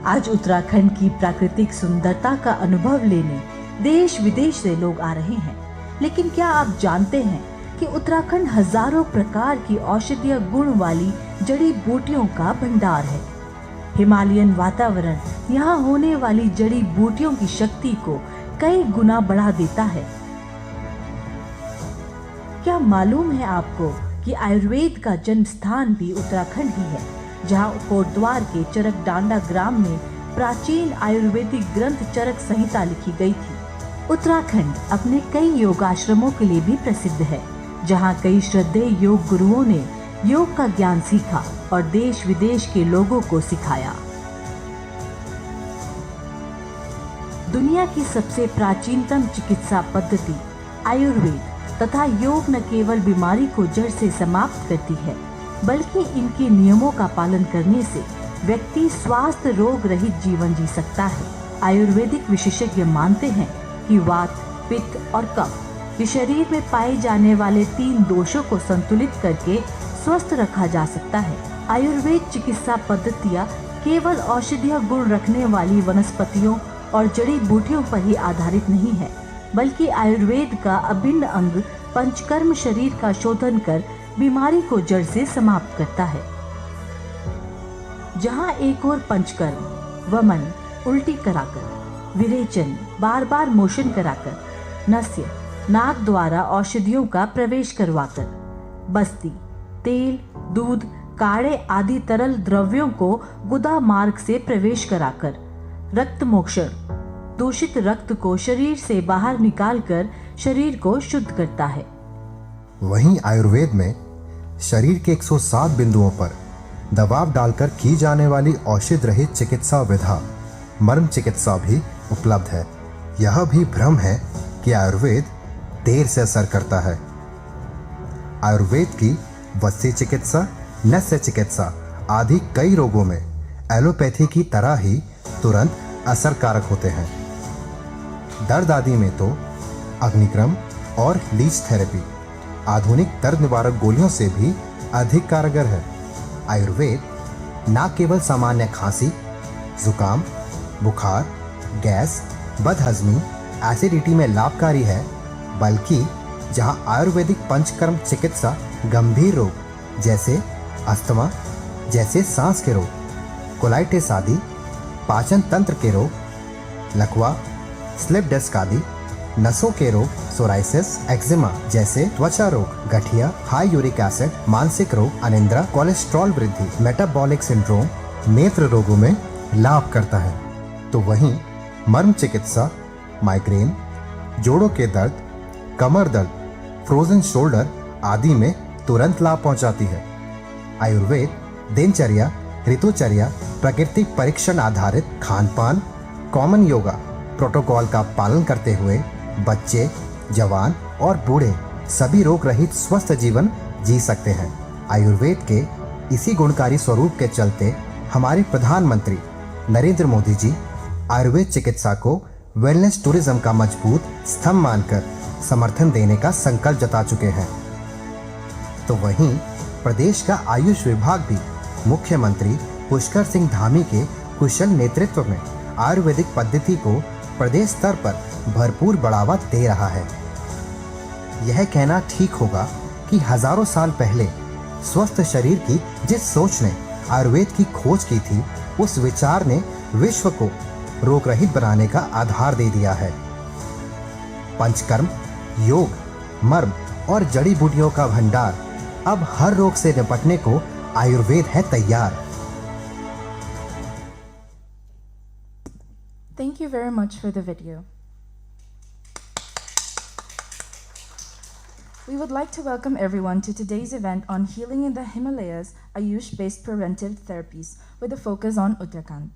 आज उत्तराखंड की प्राकृतिक सुंदरता का अनुभव लेने देश विदेश से लोग आ रहे हैं। लेकिन क्या आप जानते हैं कि उत्तराखंड हजारों प्रकार की औषधीय गुण वाली जड़ी बूटियों का भंडार है। हिमालयन वातावरण यहाँ होने वाली जड़ी बूटियों की शक्ति को कई गुना बढ़ा देता है। क्या मालूम है आपको कि आयुर्वेद का जन्म स्थान भी उत्तराखंड ही है, जहाँ कोटद्वार के चरक डांडा ग्राम में प्राचीन आयुर्वेदिक ग्रंथ चरक संहिता लिखी गई थी। उत्तराखंड अपने कई योगाश्रमों के लिए भी प्रसिद्ध है, जहाँ कई श्रद्धेय योग गुरुओं ने योग का ज्ञान सीखा और देश विदेश के लोगों को सिखाया। दुनिया की सबसे प्राचीनतम चिकित्सा पद्धति आयुर्वेद तथा योग न केवल बीमारी को जड़ से समाप्त करती है, बल्कि इनके नियमों का पालन करने से व्यक्ति स्वास्थ्य रोग रहित जीवन जी सकता है। आयुर्वेदिक विशेषज्ञ मानते हैं कि वात, पित्त और कफ ये शरीर में पाए जाने वाले 3 दोषों को संतुलित करके स्वस्थ रखा जा सकता है। आयुर्वेद चिकित्सा पद्धतियाँ केवल औषधीय गुण रखने वाली वनस्पतियों और जड़ी बूटियों पर ही आधारित नहीं है, बल्कि आयुर्वेद का अभिन्न अंग पंचकर्म शरीर का शोधन कर बीमारी को जड़ से समाप्त करता है। जहाँ एक और पंचकर्म वमन उल्टी कराकर, विरेचन बार बार मोशन कराकर, नस्य नाक द्वारा औषधियों का प्रवेश करवाकर, बस्ती तेल, दूध, काढ़े आदि तरल द्रव्यों को गुदा मार्ग से प्रवेश कराकर, रक्त मोक्षण दूषित रक्त को शरीर से बाहर निकालकर शरीर को शुद्ध करता है। वहीं आयुर्वेद में शरीर के 107 बिंदुओं पर दबाव डालकर की जाने वाली औषध रहित चिकित्सा विधा मर्म चिकित्सा भी उपलब्ध है। यह भी भ्रम है कि आयुर्वेद देर से असर करता है। आयुर्वेद की वस्य चिकित्सा, नस्य चिकित्सा आदि कई रोगों में एलोपैथी की तरह ही तुरंत असरकारक होते हैं। दर्द आदि में तो अग्निक्रम और लीच थेरेपी आधुनिक दर्द निवारक गोलियों से भी अधिक कारगर है। आयुर्वेद न केवल सामान्य खांसी, जुकाम, बुखार, गैस, बदहजमी, एसिडिटी में लाभकारी है, बल्कि जहां आयुर्वेदिक पंचकर्म चिकित्सा गंभीर रोग जैसे अस्थमा, जैसे सांस के रोग, कोलाइटिस आदि, पाचन तंत्र के रोग, लकवा, स्लिप डिस्क आदि, नसों के रोग, सोराइसिस, एक्जिमा जैसे त्वचा रोग, गठिया, हाई यूरिक एसिड, मानसिक रोग, अनिद्रा, कोलेस्ट्रॉल वृद्धि, मेटाबॉलिक सिंड्रोम, नेत्र रोगों में लाभ करता है। तो वहीं मर्म चिकित्सा माइग्रेन, जोड़ों के दर्द, कमर दर्द, फ्रोजन शोल्डर आदि में तुरंत लाभ पहुंचाती है। आयुर्वेद दिनचर्या, ऋतुचर्या, प्राकृतिक परीक्षण आधारित खान-पान, कॉमन योगा प्रोटोकॉल का पालन करते हुए बच्चे, जवान और बूढ़े सभी रोग रहित स्वस्थ जीवन जी सकते हैं। आयुर्वेद के इसी गुणकारी स्वरूप के चलते हमारे प्रधानमंत्री नरेंद्र मोदी जी आयुर्वेद चिकित्सा को वेलनेस टूरिज्म का मजबूत स्तंभ मानकर समर्थन देने का संकल्प जता चुके हैं। तो वहीं प्रदेश का आयुष विभाग भी मुख्यमंत्री पुष्कर सिंह धामी के कुशल नेतृत्व में आयुर्वेदिक पद्धति को प्रदेश स्तर पर भरपूर बढ़ावा दे रहा है। यह कहना ठीक होगा कि हजारों साल पहले स्वस्थ शरीर की जिस सोच ने आयुर्वेद की खोज की थी, उस विचार ने विश्व को रोग रहित बनाने का आधार दे दिया है। पंचकर्म, योग, मर्म और जड़ी बूटियों का भंडार अब हर रोग से निपटने को आयुर्वेद है तैयार। Thank you very much for the video. We would like to welcome everyone to today's event on Healing in the Himalayas, AYUSH-Based Preventive Therapies, with a focus on Uttarakhand.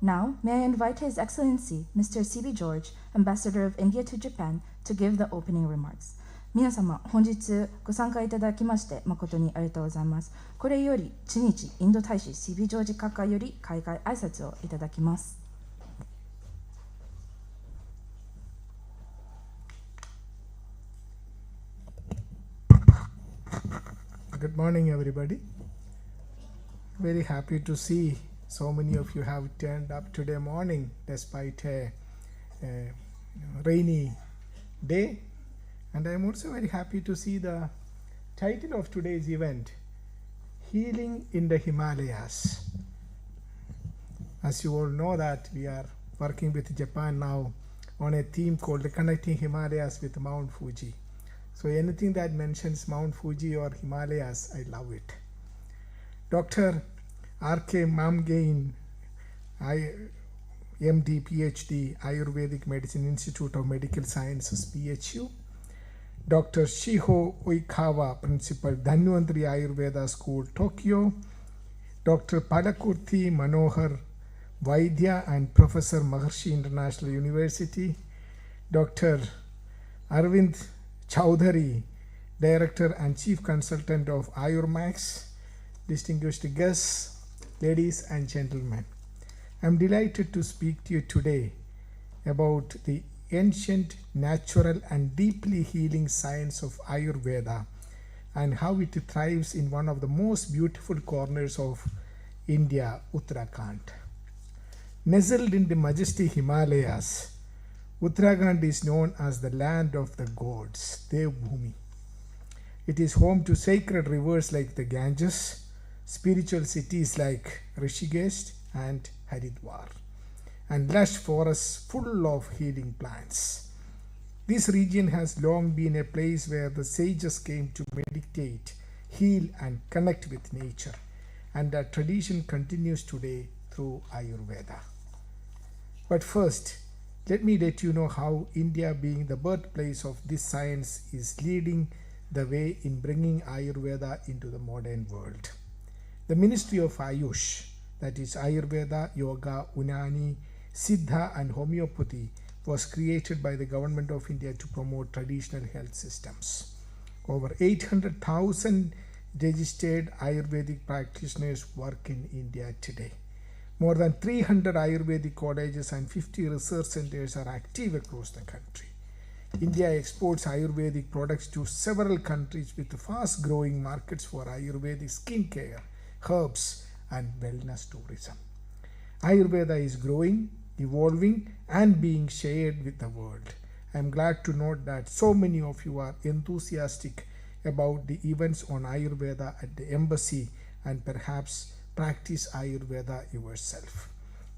Now, may I invite His Excellency, Mr. C.B. George, Ambassador of India to Japan, to give the opening remarks. 皆様、本日ご参加いただきまして誠にありがとうございます。これより、知日インド大使 C.B. ジョージ閣下より開会挨拶をいただきます。Good morning, everybody. Very happy to see So many of you have turned up today morning despite a rainy day. And I am also very happy to see the title of today's event, Healing in the Himalayas. As you all know that we are working with Japan now on a theme called Connecting Himalayas with Mount Fuji. So anything that mentions Mount Fuji or Himalayas, I love it. Dr. R.K. Mamgain, MD, PhD, Ayurvedic Medicine Institute of Medical Sciences, PHU. Dr. Shiho Uikawa, Principal, Dhanvantari Ayurveda School, Tokyo. Dr. Palakurthi Manohar, Vaidya and Professor, Maharshi International University. Dr. Arvind Chowdhury, Director and Chief Consultant of Ayurmax. Distinguished guests, ladies and gentlemen, I am delighted to speak to you today about the ancient, natural and deeply healing science of Ayurveda and how it thrives in one of the most beautiful corners of India, Uttarakhand. Nestled in the majestic Himalayas, Uttarakhand is known as the land of the gods, Devbhumi. It is home to sacred rivers like the Ganges, spiritual cities like Rishikesh and Haridwar, and lush forests full of healing plants. This region has long been a place where the sages came to meditate, heal and connect with nature, and that tradition continues today through Ayurveda. But first, let me let you know how India, being the birthplace of this science, is leading the way in bringing Ayurveda into the modern world. The Ministry of AYUSH, that is Ayurveda, Yoga, Unani, Siddha and Homeopathy, was created by the Government of India to promote traditional health systems. Over 800,000 registered Ayurvedic practitioners work in India today. More than 300 Ayurvedic colleges and 50 research centers are active across the country. India exports Ayurvedic products to several countries with fast growing markets for Ayurvedic skincare, herbs and wellness tourism. Ayurveda is growing, evolving and being shared with the world. I am glad to note that so many of you are enthusiastic about the events on Ayurveda at the embassy and perhaps practice Ayurveda yourself.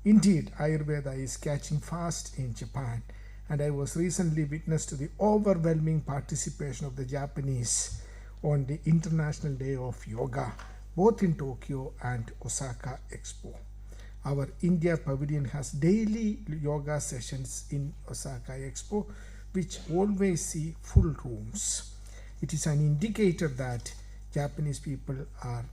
Indeed, Ayurveda is catching fast in Japan, and I was recently witness to the overwhelming participation of the Japanese on the International Day of Yoga, both in Tokyo and Osaka Expo. Our India Pavilion has daily yoga sessions in Osaka Expo, which always see full rooms. It is an indicator that Japanese people are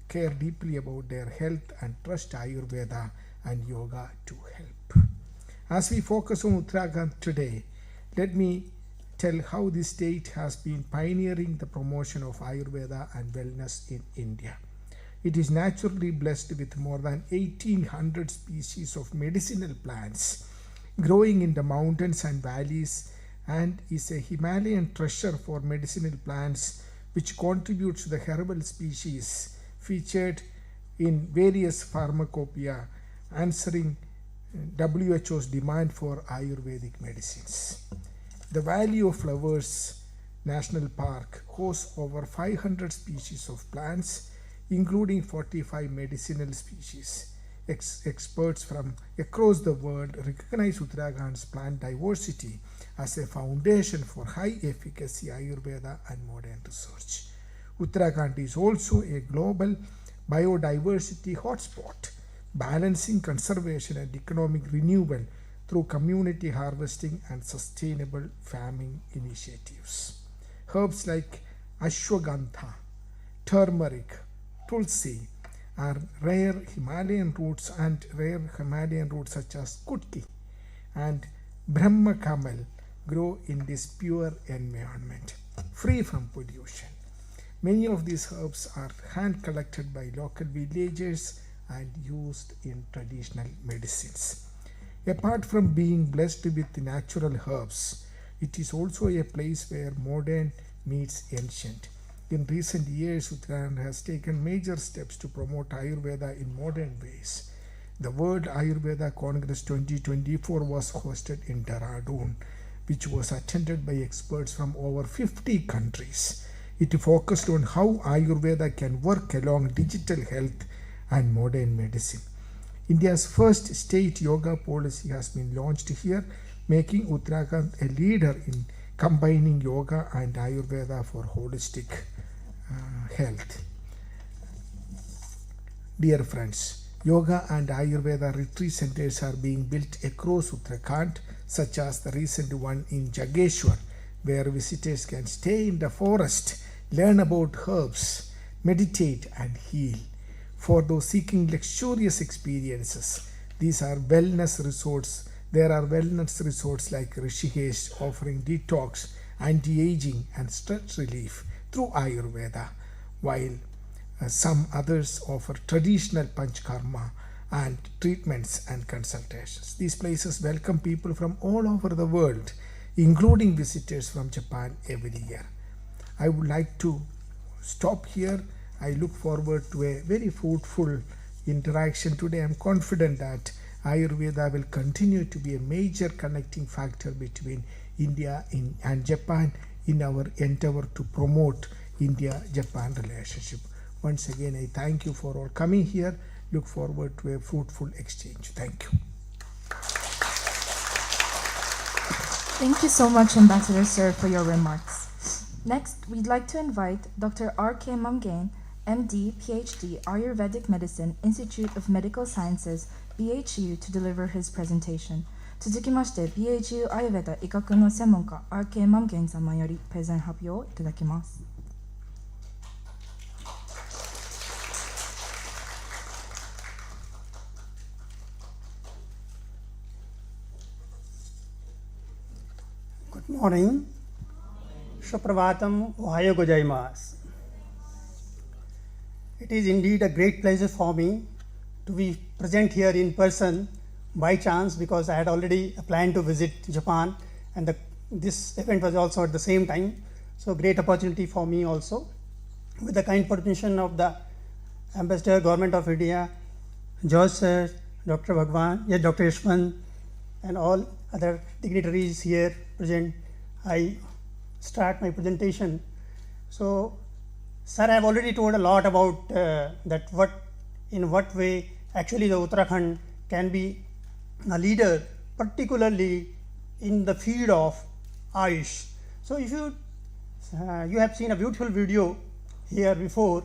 care deeply about their health and trust Ayurveda and yoga to help. As we focus on Uttarakhand today, let me tell how the state has been pioneering the promotion of Ayurveda and wellness in India. It is naturally blessed with more than 1,800 species of medicinal plants growing in the mountains and valleys, and is a Himalayan treasure for medicinal plants which contributes to the herbal species featured in various pharmacopoeia, answering WHO's demand for Ayurvedic medicines. The Valley of Flowers National Park hosts over 500 species of plants, including 45 medicinal species. Experts from across the world recognize Uttarakhand's plant diversity as a foundation for high efficacy Ayurveda and modern research. Uttarakhand is also a global biodiversity hotspot, balancing conservation and economic renewal through community harvesting and sustainable farming initiatives. Herbs like ashwagandha, turmeric, tulsi are rare Himalayan roots such as kutki and Brahma Kamal grow in this pure environment, free from pollution. Many of these herbs are hand collected by local villagers and used in traditional medicines. Apart from being blessed with natural herbs, it is also a place where modern meets ancient. In recent years, Uttarakhand has taken major steps to promote Ayurveda in modern ways. The World Ayurveda Congress 2024 was hosted in Dehradun, which was attended by experts from over 50 countries. It focused on how Ayurveda can work along digital health and modern medicine. India's first state yoga policy has been launched here, making Uttarakhand a leader in combining yoga and Ayurveda for holistic health. Dear friends, yoga and Ayurveda retreat centers are being built across Uttarakhand, such as the recent one in Jageshwar, where visitors can stay in the forest, learn about herbs, meditate and heal. For those seeking luxurious experiences, these are wellness resorts. There are wellness resorts like Rishikesh offering detox, anti-aging and stress relief through Ayurveda, while some others offer traditional panchkarma and treatments and consultations. These places welcome people from all over the world, including visitors from Japan every year. I would like to stop here. I look forward to a very fruitful interaction today. I am confident that Ayurveda will continue to be a major connecting factor between India and Japan in our endeavor to promote India-Japan relationship. Once again, I thank you for all coming here. Look forward to a fruitful exchange. Thank you. Thank you so much, Ambassador Sir, for your remarks. Next, we'd like to invite Dr. R.K. Mamgain, MD, PhD, Ayurvedic Medicine, Institute of Medical Sciences, BHU, to deliver his presentation. 続きまして、BHU アーユルヴェダ医学の専門家 R.K. マムゲン様よりプレゼン発表をいただきます。Good morning. Suprabhatam, Ohayo gozaimasu. It is indeed a great pleasure for me to be present here in person by chance, because I had already planned to visit Japan, and this event was also at the same time. So great opportunity for me also. With the kind permission of the Ambassador, Government of India, George Sir, Dr. Bhagwan, Dr. Ishman, and all other dignitaries here present, I start my presentation. So, sir, I have already told a lot about in what way actually the Uttarakhand can be a leader, particularly in the field of AYUSH. So, if you have seen a beautiful video here before,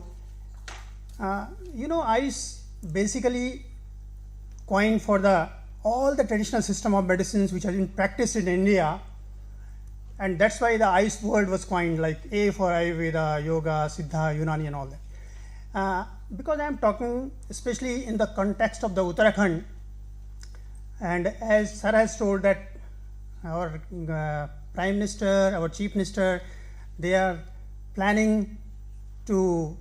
AYUSH basically coined for all the traditional system of medicines which have been practiced in India, and that's why the AYUSH word was coined, like A for Ayurveda, Yoga, Siddha, Unani and all that. Because I am talking especially in the context of the Uttarakhand, and as Sir has told that our Prime Minister, our Chief Minister, they are planning to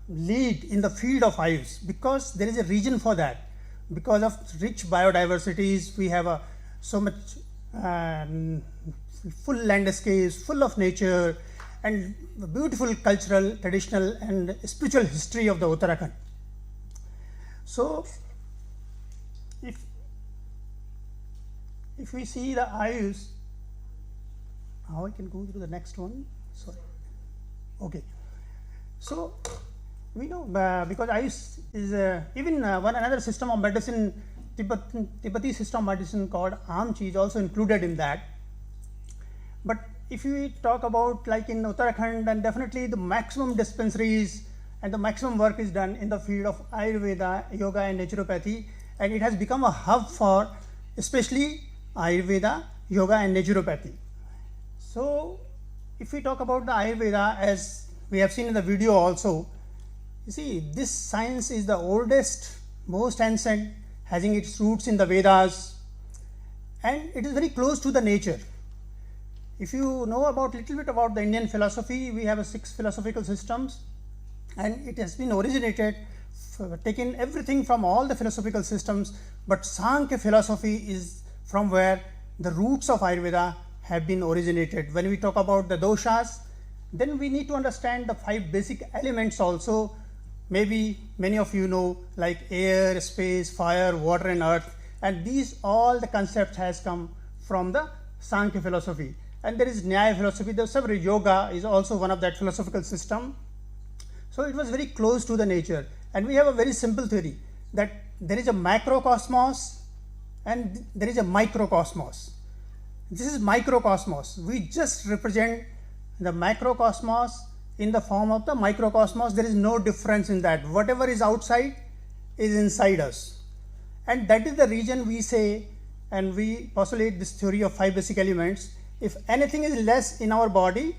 lead in the field of AYUSH, because there is a reason for that. Because of rich biodiversities, we have so much full landscapes, full of nature, and beautiful cultural, traditional and spiritual history of the Uttarakhand. So, if we see the AYUSH, how I can go to the next one, sorry, okay. So, we know because AYUSH is even one another system of medicine, Tibetan system of medicine called Amchi is also included in that. But if we talk about like in Uttarakhand, then definitely the maximum dispensaries and the maximum work is done in the field of Ayurveda, Yoga and Naturopathy, and it has become a hub for especially Ayurveda, Yoga and Naturopathy. So if we talk about the Ayurveda, as we have seen in the video also, you see this science is the oldest, most ancient, having its roots in the Vedas, and it is very close to the nature. If you know about little bit about the Indian philosophy, we have 6 philosophical systems, and it has been originated, taken everything from all the philosophical systems, but Sankhya philosophy is from where the roots of Ayurveda have been originated. When we talk about the doshas then we need to understand the 5 basic elements also. Maybe many of you know, like air, space, fire, water and earth, and these all the concepts has come from the Sankhya philosophy. And there is Nyaya philosophy. The several yoga is also one of that philosophical system. So it was very close to the nature, and we have a very simple theory that there is a macrocosmos and there is a microcosmos. This is microcosmos. We just represent the macrocosmos in the form of the microcosmos. There is no difference in that. Whatever is outside is inside us, and that is the reason we say, and we postulate this theory of 5 basic elements. If anything is less in our body,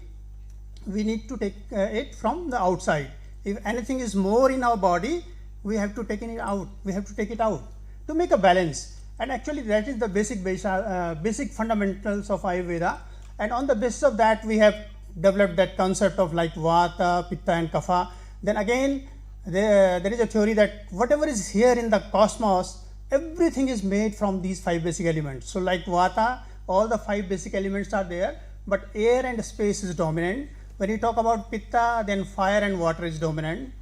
we need to take it from the outside. If anything is more in our body, we have to take it out. We have to take it out to make a balance. And actually, that is the basic fundamentals of Ayurveda. And on the basis of that, we have developed that concept of like Vata, Pitta, and Kapha. Then again, there is a theory that whatever is here in the cosmos, everything is made from these 5 basic elements. So, like Vata, all the 5 basic elements are there, but air and space is dominant. When we talk about Pitta, then fire and water is dominant.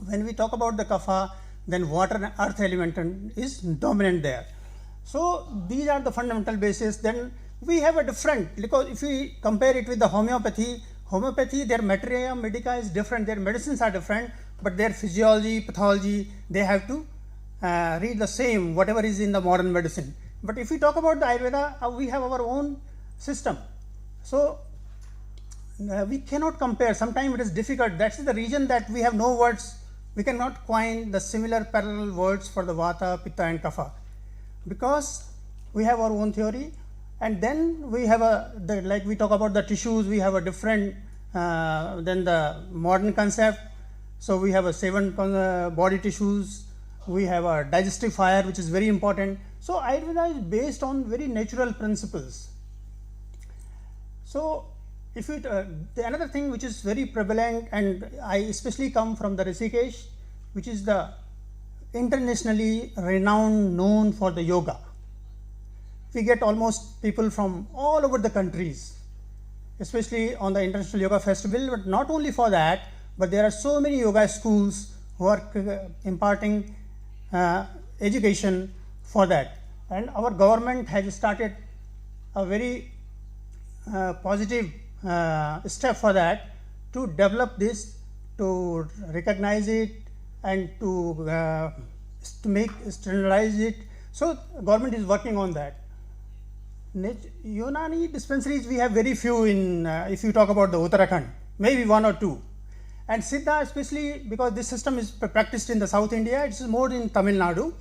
When we talk about the Kapha, then water and earth element is dominant there. So these are the fundamental basis. Then we have a different, because if we compare it with the homeopathy, their materia medica is different, their medicines are different, but their physiology, pathology, they have to read the same, whatever is in the modern medicine. But if we talk about the Ayurveda, we have our own system. So we cannot compare. Sometimes it is difficult. That's the reason that we have no words. We cannot coin the similar parallel words for the Vata, Pitta and Kapha, because we have our own theory. And then we have like we talk about the tissues, we have a different than the modern concept. So we have a 7 body tissues. We have a digestive fire, which is very important. So Ayurveda is based on very natural principles. So if it, another thing which is very prevalent, and I especially come from the Rishikesh, which is the internationally renowned, known for the yoga. We get almost people from all over the countries, especially on the International Yoga Festival. But not only for that, but there are so many yoga schools who are imparting education for that. And our government has started a very positive step for that, to develop this, to recognize it, and to make standardize it. So government is working on that. Unani dispensaries we have very few in, if you talk about the Uttarakhand, maybe 1 or 2. And Siddha, especially because this system is practiced in the South India, it is more in Tamil Nadu.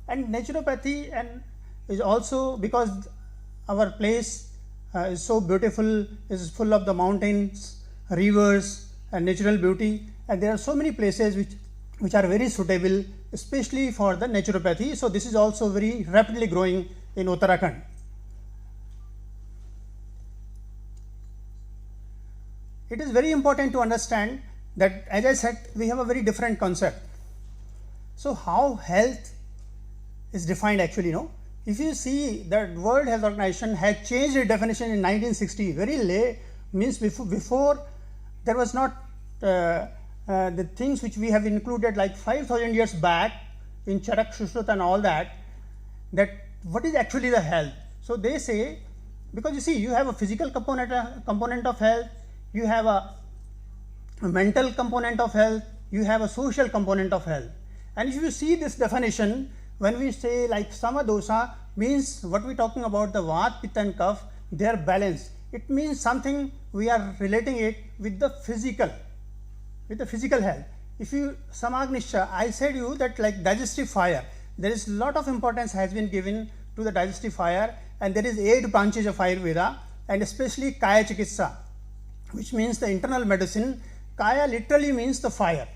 And naturopathy and is also, because our place is so beautiful, is full of the mountains, rivers and natural beauty, and there are so many places which are very suitable, especially for the naturopathy. So this is also very rapidly growing in Uttarakhand. It is very important to understand that, as I said, we have a very different concept. So how health is defined actually, if you see that World Health Organization had changed its definition in 1960, very late, means before there was not the things which we have included like 5,000 years back in Charak Shushruta and all that what is actually the health. So they say, because you see, you have a physical component of health, you have a mental component of health, you have a social component of health. And if you see this definition, when we say like Sama Dosha, means what we are talking about, the Vat, Pitta and Kapha, they are balanced. It means something, we are relating it with the physical health. If you Samagnisha, I said you that like digestive fire, there is a lot of importance has been given to the digestive fire, and there is 8 branches of Ayurveda, and especially Kaya Chikitsa, which means the internal medicine. Kaya literally means the fire.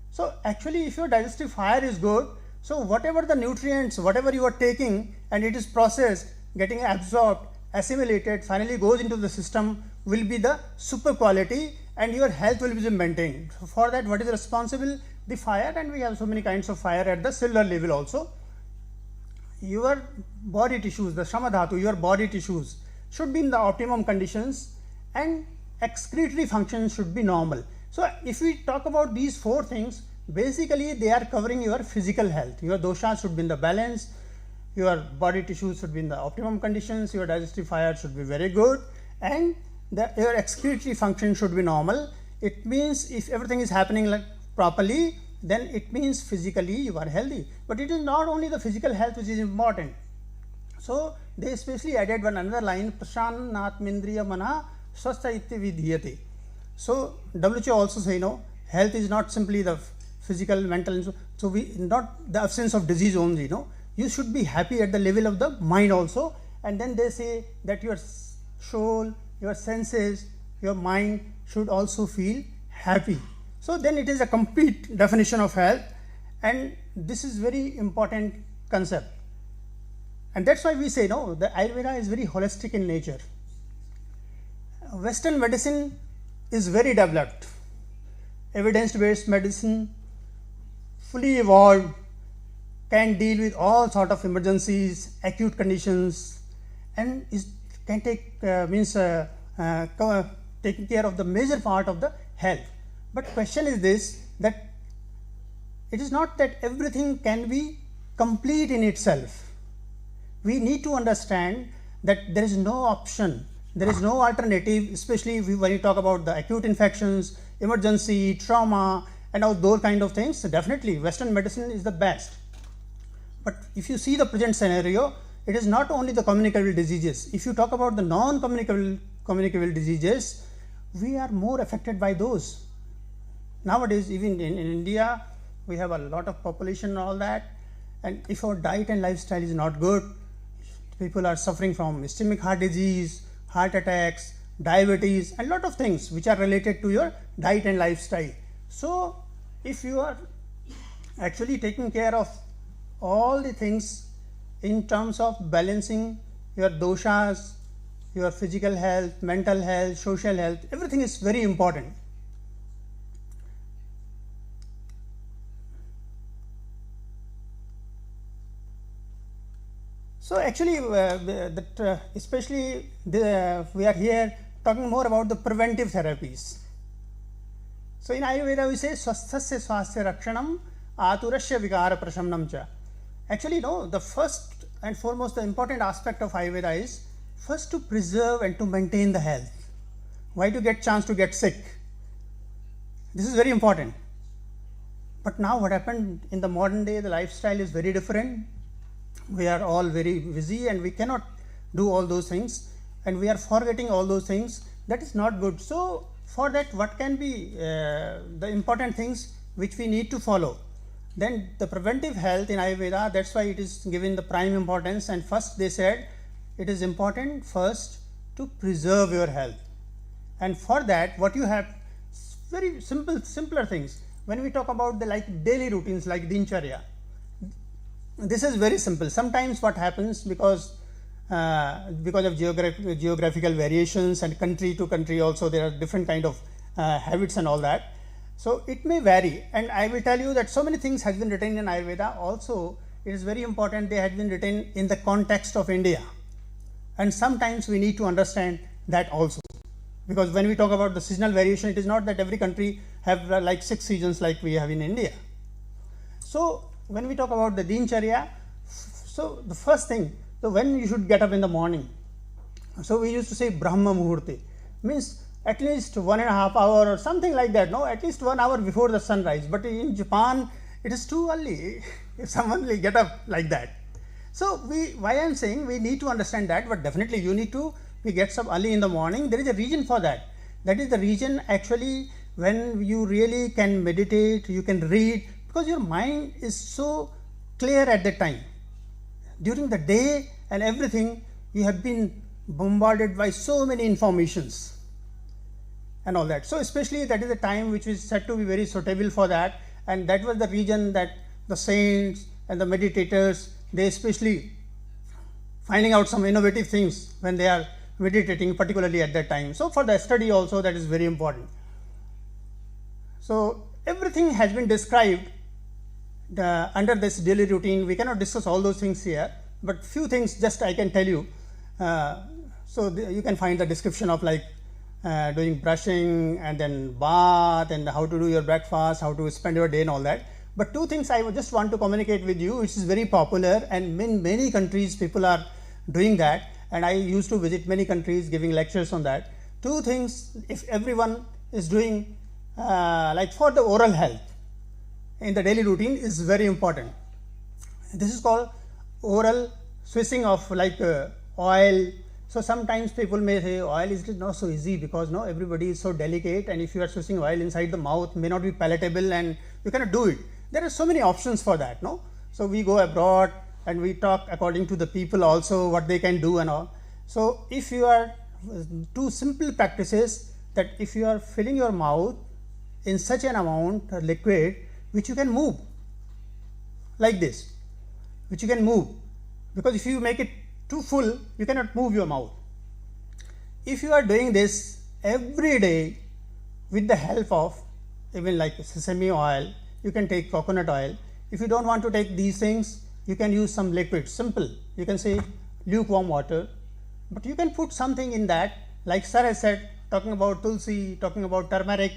So actually, if your digestive fire is good, so whatever the nutrients, whatever you are taking, and it is processed, getting absorbed, assimilated, finally goes into the system, will be the super quality, and your health will be maintained. So for that, what is responsible? The fire, and we have so many kinds of fire at the cellular level also. Your body tissues, the Shramadhatu, your body tissues should be in the optimum conditions, and excretory function should be normal. So if we talk about these 4 things, basically they are covering your physical health. Your doshas should be in the balance, your body tissues should be in the optimum conditions, your digestive fire should be very good, and your excretory function should be normal. It means if everything is happening like properly, then it means physically you are healthy. But it is not only the physical health which is important. So they especially added one another line, prashanatmindriya mana swastha iti vidhyate. So WHO also say, health is not simply the physical, mental, so we not the absence of disease only, you should be happy at the level of the mind also. And then they say that your soul, your senses, your mind should also feel happy. So then it is a complete definition of health, and this is very important concept. And that's why we say, the Ayurveda is very holistic in nature. Western medicine is very developed, evidence-based medicine, fully evolved, can deal with all sort of emergencies, acute conditions, and can take taking care of the major part of the health. But question is this, that it is not that everything can be complete in itself. We need to understand that there is no option, there is no alternative, especially when you talk about the acute infections, emergency, trauma, and all those kind of things. So definitely Western medicine is the best. But if you see the present scenario, it is not only the communicable diseases. If you talk about the non-communicable diseases, we are more affected by those. Nowadays, even in India, we have a lot of population and all that, and if our diet and lifestyle is not good, people are suffering from ischemic heart disease, heart attacks, diabetes, and lot of things which are related to your diet and lifestyle. So if you are actually taking care of all the things in terms of balancing your doshas, your physical health, mental health, social health, everything is very important. So actually, especially we are here talking more about the preventive therapies. So in Ayurveda we say swasthasya swasthya rakshanam aturasya vikara prashamnam cha. Actually, the first and foremost, the important aspect of Ayurveda is first to preserve and to maintain the health. Why to get chance to get sick? This is very important. But now what happened in the modern day, the lifestyle is very different. We are all very busy and we cannot do all those things, and we are forgetting all those things. That is not good. So for that, what can be the important things which we need to follow? Then the preventive health in Ayurveda, that's why it is given the prime importance. And first they said it is important first to preserve your health. And for that, what you have, very simpler things. When we talk about the daily routines like dincharya, this is very simple. Sometimes what happens, because of geographical variations and country to country also there are different kind of habits and all that. So it may vary, and I will tell you that so many things has been written in Ayurveda. Also, it is very important they had been written in the context of India, and sometimes we need to understand that also, because when we talk about the seasonal variation, it is not that every country have 6 seasons like we have in India. So when we talk about the dincharya, so the first thing, so when you should get up in the morning, so we used to say Brahma Muhurte, means at least 1.5 hours or something like that, at least 1 hour before the sunrise. But in Japan, it is too early if someone will get up like that. So why I am saying we need to understand that, but definitely you need to get up early in the morning. There is a reason for that. That is the reason actually when you really can meditate, you can read, because your mind is so clear at that time. During the day and everything, you have been bombarded by so many informations and all that. So especially that is a time which is said to be very suitable for that, and that was the reason that the saints and the meditators, they especially finding out some innovative things when they are meditating, particularly at that time. So for the study also, that is very important. So everything has been described under this daily routine. We cannot discuss all those things here, but few things just I can tell you. So you can find the description of doing brushing and then bath and how to do your breakfast, how to spend your day and all that. But two things I would just want to communicate with you, which is very popular, and in many countries people are doing that, and I used to visit many countries giving lectures on that. Two things, if everyone is doing like for the oral health in the daily routine, is very important. This is called oral switching of like oil. So sometimes people may say oil is not so easy because no, everybody is so delicate, and if you are switching oil inside the mouth may not be palatable and you cannot do it. There are so many options for that, no? So we go abroad and we talk according to the people also what they can do and all. So if you are two simple practices, that if you are filling your mouth in such an amount of liquid which you can move like this, which you can move, because if you make it too full you cannot move your mouth. If you are doing this every day with the help of even like sesame oil, you can take coconut oil. If you don't want to take these things, you can use some liquid, simple. You can say lukewarm water, but you can put something in that, like sir has said, talking about tulsi, talking about turmeric.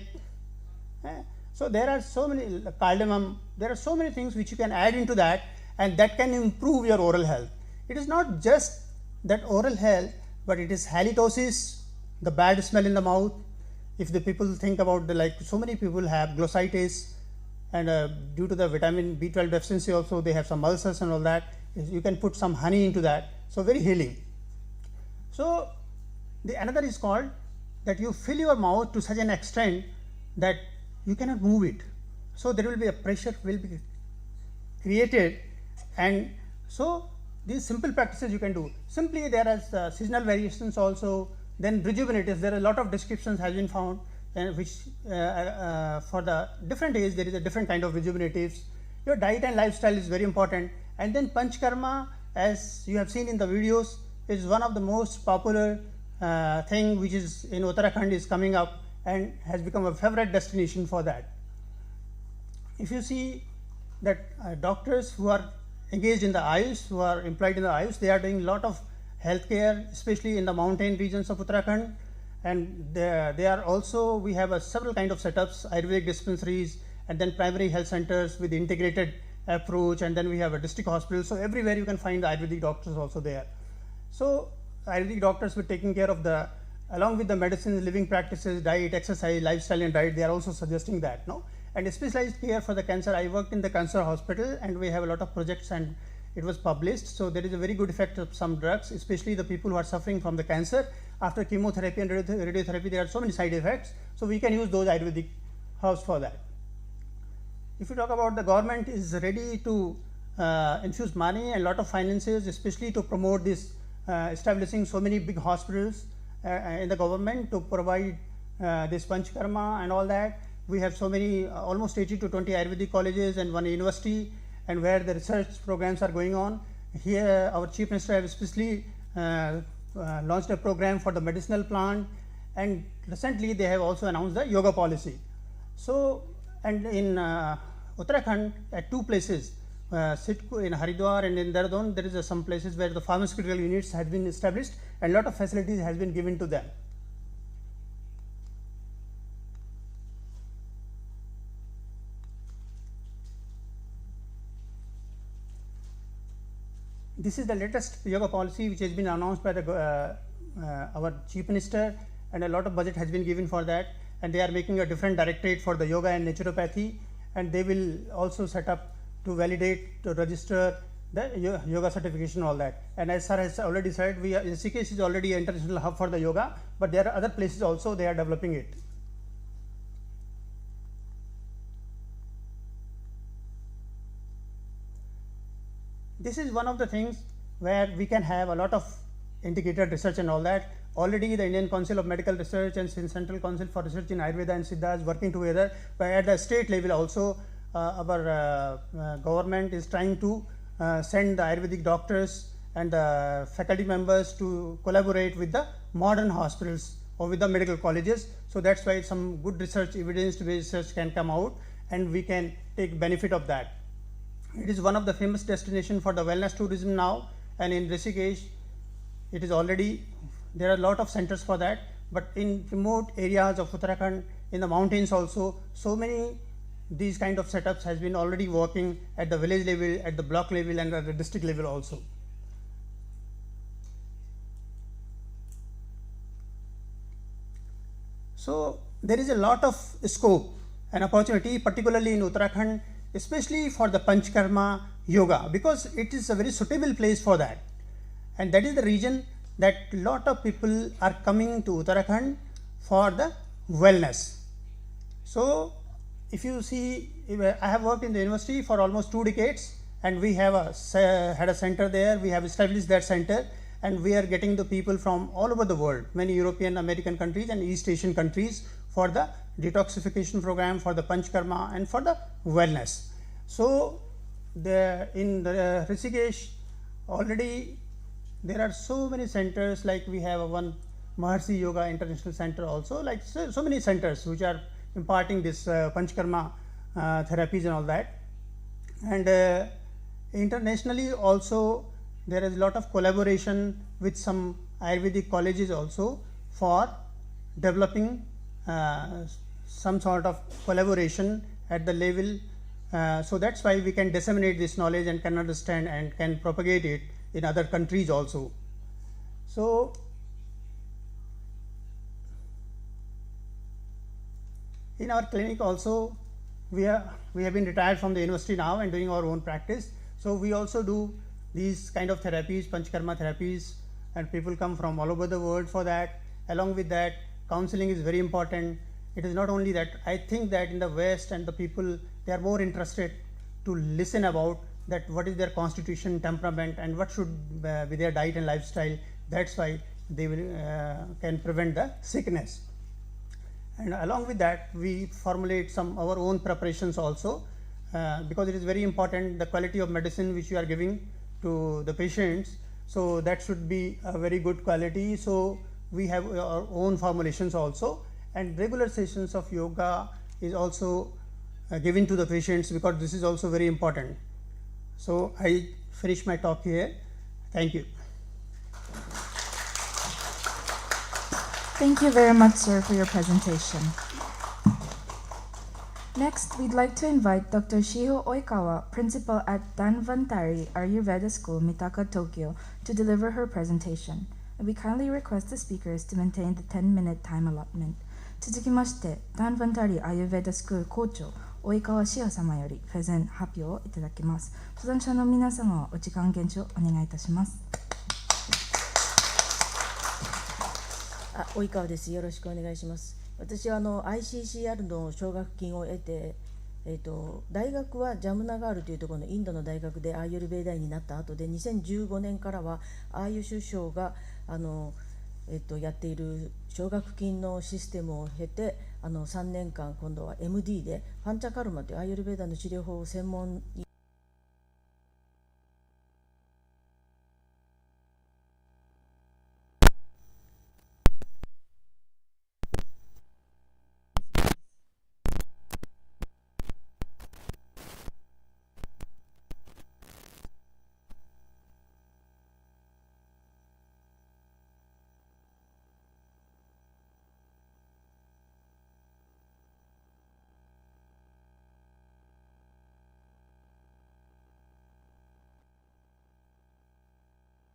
So there are so many, cardamom, there are so many things which you can add into that, and that can improve your oral health. It is not just that oral health, but it is halitosis, the bad smell in the mouth. If the people think about the, like so many people have glossitis, and due to the vitamin B12 deficiency also they have some ulcers and all that. You can put some honey into that, so very healing. So the another is called that you fill your mouth to such an extent that you cannot move it. So there will be a pressure will be created, and so these simple practices you can do. Simply there are seasonal variations also, then rejuvenatives. There are a lot of descriptions has been found, and which for the different age there is a different kind of rejuvenatives. Your diet and lifestyle is very important, and then Panchkarma, as you have seen in the videos, is one of the most popular thing which is in Uttarakhand is coming up and has become a favorite destination for that. If you see that doctors who are engaged in the AYUSH, who are employed in the AYUSH, they are doing a lot of healthcare, especially in the mountain regions of Uttarakhand, and they are also, we have several kind of setups, Ayurvedic dispensaries, and then primary health centers with integrated approach, and then we have a district hospital. So everywhere you can find the Ayurvedic doctors also there. So Ayurvedic doctors were taking care of the, along with the medicines, living practices, diet, exercise, lifestyle and diet, they are also suggesting that, no? And specialized care for the cancer. I worked in the cancer hospital, and we have a lot of projects, and it was published. So there is a very good effect of some drugs, especially the people who are suffering from the cancer. After chemotherapy and radiotherapy, there are so many side effects. So we can use those Ayurvedic herbs for that. If you talk about the government is ready to infuse money and a lot of finances, especially to promote this, establishing so many big hospitals in the government to provide this Panchkarma and all that. We have so many, almost 80 to 20 Ayurvedic colleges and one university, and where the research programs are going on. Here our Chief Minister has especially launched a program for the medicinal plant, and recently they have also announced the yoga policy. So, and in Uttarakhand at two places, Sitku in Haridwar and in Dehradun, there is some places where the pharmaceutical units have been established and lot of facilities has been given to them. This is the latest yoga policy which has been announced by the, our Chief Minister, and a lot of budget has been given for that, and they are making a different directorate for the yoga and naturopathy, and they will also set up to validate, to register the yoga certification, all that. And as sir has already said, we are, Rishikesh is already an international hub for the yoga, but there are other places also they are developing it. This is one of the things where we can have a lot of integrated research and all that. Already the Indian Council of Medical Research and Central Council for Research in Ayurveda and Siddha is working together, but at the state level also our government is trying to send the Ayurvedic doctors and the faculty members to collaborate with the modern hospitals or with the medical colleges. So that's why some good research, evidence-based research can come out, and we can take benefit of that. It is one of the famous destinations for the wellness tourism now, and in Rishikesh it is already, there are a lot of centers for that. but in remote areas of Uttarakhand, in the mountains also, so many these kind of setups has been already working at the village level, at the block level, and at the district level also. So there is a lot of scope and opportunity, particularly in Uttarakhand, especially for the Panchkarma yoga, because it is a very suitable place for that. And that is the reason that lot of people are coming to Uttarakhand for the wellness. So if you see, I have worked in the university for almost 2 decades, and we have had a center there. We have established that center, and we are getting the people from all over the world, many European, American countries and East Asian countries, for the detoxification program, for the Panchkarma, and for the wellness. So in the Rishikesh already there are so many centers, like we have one Maharshi Yoga International Center also, like so many centers which are imparting this Panchkarma therapies and all that. And internationally also there is a lot of collaboration with some Ayurvedic colleges also for developing some sort of collaboration at the level. So that's why we can disseminate this knowledge and can understand and can propagate it in other countries also. So in our clinic also, we have been retired from the university now and doing our own practice. So we also do these kind of therapies, Panchkarma therapies, and people come from all over the world for that. Along with that, counseling is very important. It is not only that, I think that in the West and the people, they are more interested to listen about that what is their constitution, temperament, and what should be their diet and lifestyle. That's why they will can prevent the sickness. And along with that, we formulate some our own preparations also, because it is very important the quality of medicine which you are giving to the patients. So that should be a very good quality. So we have our own formulations also, and regular sessions of yoga is also given to the patients, because this is also very important. So I finish my talk here. Thank you. Thank you very much, sir, for your presentation. Next, we'd like to invite Dr. Shiho Oikawa, principal at Danvantari Ayurveda School, Mitaka, Tokyo, to deliver her presentation. And we kindly request the speakers to maintain the 10-minute time allotment. 続きまして、Danvantari Ayurveda School 校長、及川志保様よりプレゼン発表をいただきます。登壇者の皆様はお時間減少お願いいたします。及川です。よろしくお願いします。私はICCR の奨学金を得て、大学はジャムナガールというところのインドの大学でアーユルベーダ医になった後で、2015年からはアーユシュ省がやっている奨学金のシステムを経て、3年間今度は MD でパンチャカルマというアーユルベーダの治療法を専門に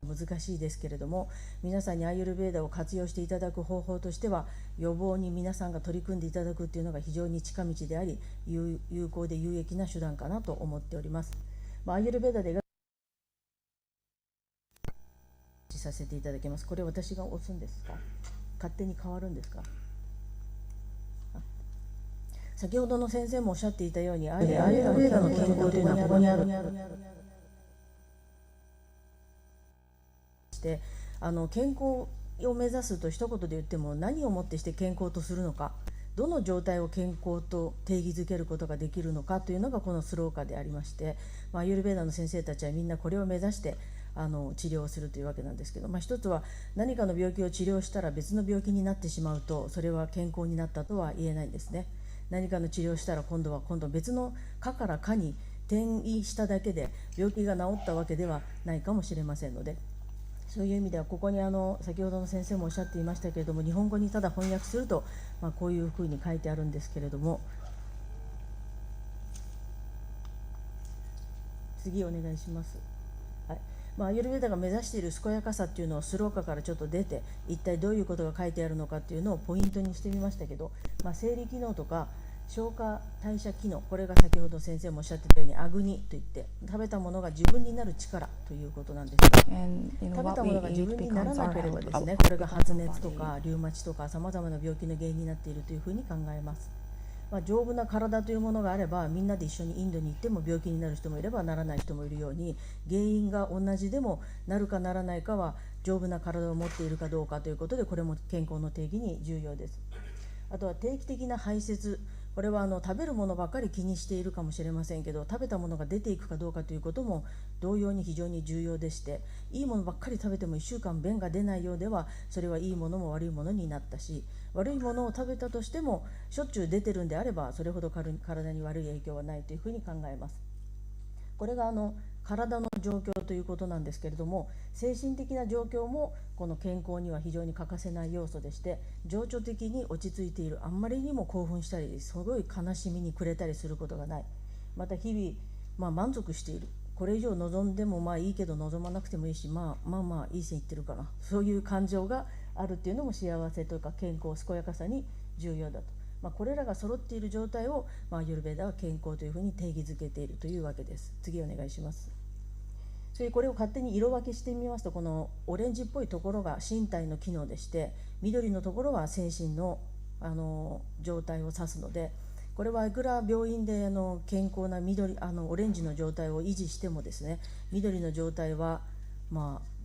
難しいですけれども、皆さんにアーユルベーダを活用していただく方法としては、予防に皆さんが取り組んでいただくというのが非常に近道であり、有効で有益な手段かなと思っております。アーユルベーダでさせていただきます。これ私が押すんですか？勝手に変わるんですか？先ほどの先生もおっしゃっていたように、アーユルベーダの健康というのはここにある。健康を目指すと一言で言っても、何をもってして健康とするのか、どの状態を健康と定義づけることができるのかというのがこのスローカでありまして、アーユルベーダの先生たちはみんなこれを目指して治療をするというわけなんですけど、一つは何かの病気を治療したら別の病気になってしまうと、それは健康になったとは言えないんですね。何かの治療をしたら今度別の科から科に転移しただけで病気が治ったわけではないかもしれませんので、そういう意味ではここに先ほどの先生もおっしゃっていましたけれども、日本語にただ翻訳すると、こういうふうに書いてあるんですけれども、次お願いします。はい。アーユルヴェーダが目指している健やかさっていうのをスローカからちょっと出て、一体どういうことが書いてあるのかっていうのをポイントにしてみましたけど、生理機能とか消化代謝機能、これが先ほど先生もおっしゃってたようにアグニといって、食べたものが自分になる力ということなんですが、食べたものが自分にならなければですね、これが発熱とかリウマチとかさまざまな病気の原因になっているというふうに考えます。丈夫な体というものがあれば、みんなで一緒にインドに行っても病気になる人もいればならない人もいるように、原因が同じでもなるかならないかは丈夫な体を持っているかどうかということで、これも健康の定義に重要です。あとは定期的な排泄、これは食べるものばかり気にしているかもしれませんけど、食べたものが出ていくかどうかということも同様に非常に重要でして、いいものばっかり食べても1週間便が出ないようでは、それはいいものも悪いものになったし、悪いものを食べたとしてもしょっちゅう出てるんであれば、それほど体に悪い影響はないというふうに考えます。これが体の状況ということなんですけれども、精神的な状況もこの健康には非常に欠かせない要素でして、情緒的に落ち着いている、あんまりにも興奮したりすごい悲しみに暮れたりすることがない、また日々、満足している、これ以上望んでもいいけど望まなくてもいいし、いい線いってるかな、そういう感情があるっていうのも幸せというか健康、健やかさに重要だと。これらが揃っている状態を、アーユルヴェーダは健康というふうに定義づけているというわけです。次お願いします。これを勝手に色分けしてみますと、このオレンジっぽいところが身体の機能でして、緑のところは精神の、状態を指すので、これはいくら病院で健康なオレンジの状態を維持してもですね、緑の状態は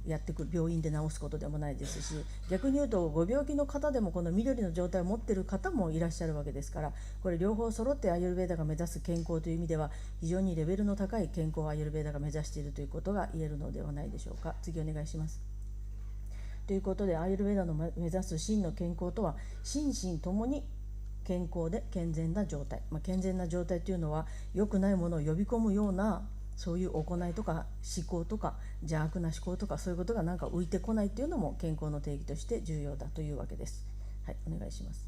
やってくる病院で治すことでもないですし、逆に言うとご病気の方でもこの緑の状態を持っている方もいらっしゃるわけですから、これ両方揃ってアーユルヴェーダが目指す健康という意味では非常にレベルの高い健康をアーユルヴェーダが目指しているということが言えるのではないでしょうか。次お願いします。ということで、アーユルヴェーダの目指す真の健康とは、心身ともに健康で健全な状態、健全な状態というのは良くないものを呼び込むようなそういう行いとか思考とか邪悪な思考とか、そういうことが浮いてこないっていうのも健康の定義として重要だというわけです。はい、お願いします。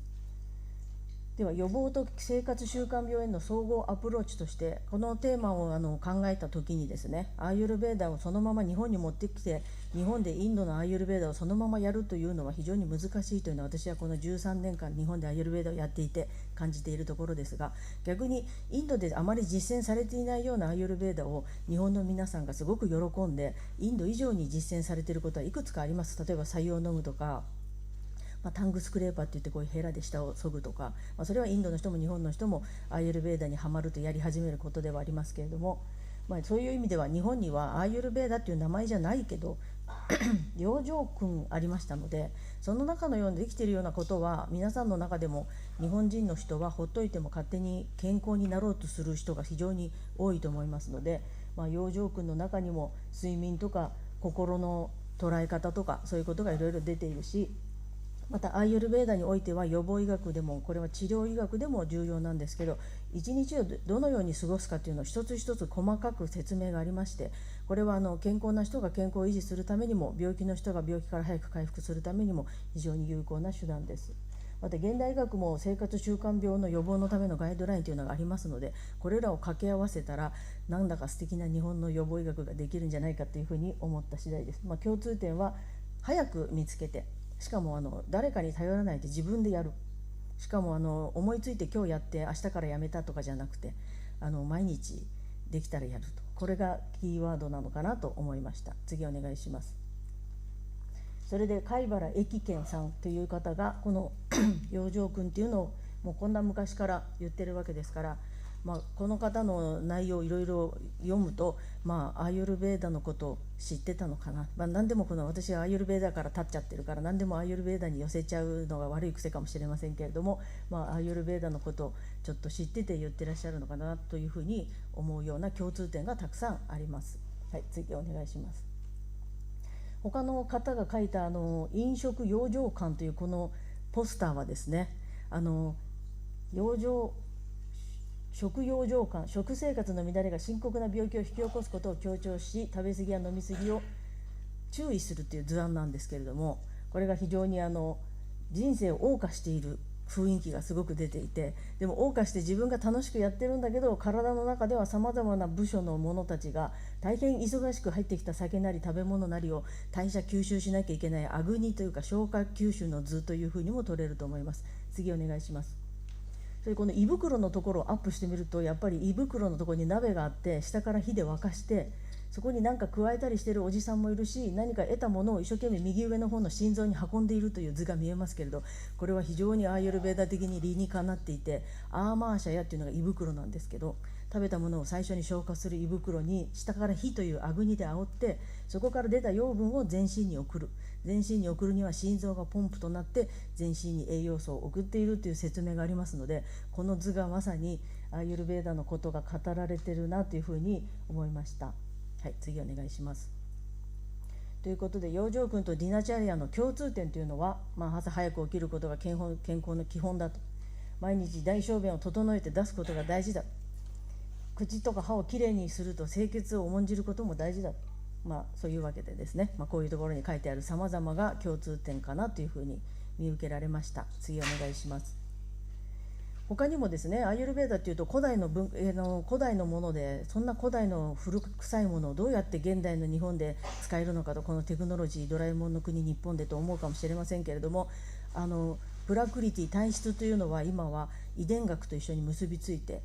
では、予防と生活習慣病への総合アプローチとして、このテーマを考えた時にですね、アーユルヴェーダをそのまま日本に持ってきて、日本でインドのアーユルヴェーダをそのままやるというのは非常に難しいというのは、私はこの13年間日本でアーユルヴェーダをやっていて感じているところですが、逆にインドであまり実践されていないようなアーユルヴェーダを日本の皆さんがすごく喜んで、インド以上に実践されていることはいくつかあります。例えば白湯を飲むとか、タングスクレーパーっていって、こういうヘラで下を削ぐとか、それはインドの人も日本の人もアーユルヴェーダにはまるとやり始めることではありますけれども、そういう意味では日本にはアーユルヴェーダっていう名前じゃないけど養生訓ありましたので、その中のようにできているようなことは皆さんの中でも、日本人の人はほっといても勝手に健康になろうとする人が非常に多いと思いますので、養生訓の中にも睡眠とか心の捉え方とか、そういうことがいろいろ出ているし、またアーユルヴェーダにおいては予防医学でも、これは治療医学でも重要なんですけど、一日をどのように過ごすかというのを一つ一つ細かく説明がありまして、これは健康な人が健康を維持するためにも、病気の人が病気から早く回復するためにも非常に有効な手段です。また現代医学も生活習慣病の予防のためのガイドラインというのがありますので、これらを掛け合わせたらなんだか素敵な日本の予防医学ができるんじゃないかというふうに思った次第です。共通点は早く見つけて、しかも誰かに頼らないで自分でやる、しかも思いついて今日やって明日からやめたとかじゃなくて、毎日できたらやると、これがキーワードなのかなと思いました。次お願いします。それで貝原益健さんという方がこの養生訓っていうのをもうこんな昔から言ってるわけですから、この方の内容をいろいろ読むと、アーユルヴェーダのことを知ってたのかな。何でも私はアーユルヴェーダから立っちゃってるから、何でもアーユルヴェーダに寄せちゃうのが悪い癖かもしれませんけれども、アーユルヴェーダのことをちょっと知ってて言ってらっしゃるのかなというふうに思うような共通点がたくさんあります。はい、次お願いします。他の方が書いた飲食養生館というこのポスターはですね、食養生館、食生活の乱れが深刻な病気を引き起こすことを強調し、食べ過ぎや飲み過ぎを注意するという図案なんですけれども、これが非常に人生を謳歌している雰囲気がすごく出ていて、でも謳歌して自分が楽しくやってるんだけど、体の中ではさまざまな部署の者たちが大変忙しく入ってきた酒なり食べ物なりを代謝吸収しなきゃいけないアグニというか消化吸収の図というふうにも取れると思います。次お願いします。それこの胃袋のところをアップしてみると、やっぱり胃袋のところに鍋があって、下から火で沸かしてそこに何か加えたりしているおじさんもいるし、何か得たものを一生懸命右上の方の心臓に運んでいるという図が見えますけれど、これは非常にアーユルヴェーダ的に理にかなっていて、アーマーシャヤっていうのが胃袋なんですけど、食べたものを最初に消化する胃袋に下から火というアグニで煽って、そこから出た養分を全身に送る。全身に送るには心臓がポンプとなって全身に栄養素を送っているという説明がありますので、この図がまさにアーユルヴェーダのことが語られているなというふうに思いました。はい、次お願いします。ということで、養生君とディナチャリアの共通点というのは、朝早く起きることが健康の基本だと。毎日大小便を整えて出すことが大事だ。口とか歯をきれいにすると清潔を重んじることも大事だ。そういうわけでですね、こういうところに書いてある様々が共通点かなというふうに見受けられました。次お願いします。他にもですね、アーユルヴェーダというと古代のもので、そんな古代の古臭いものをどうやって現代の日本で使えるのかと、このテクノロジードラえもんの国日本でと思うかもしれませんけれども、プラクリティ体質というのは今は遺伝学と一緒に結びついて、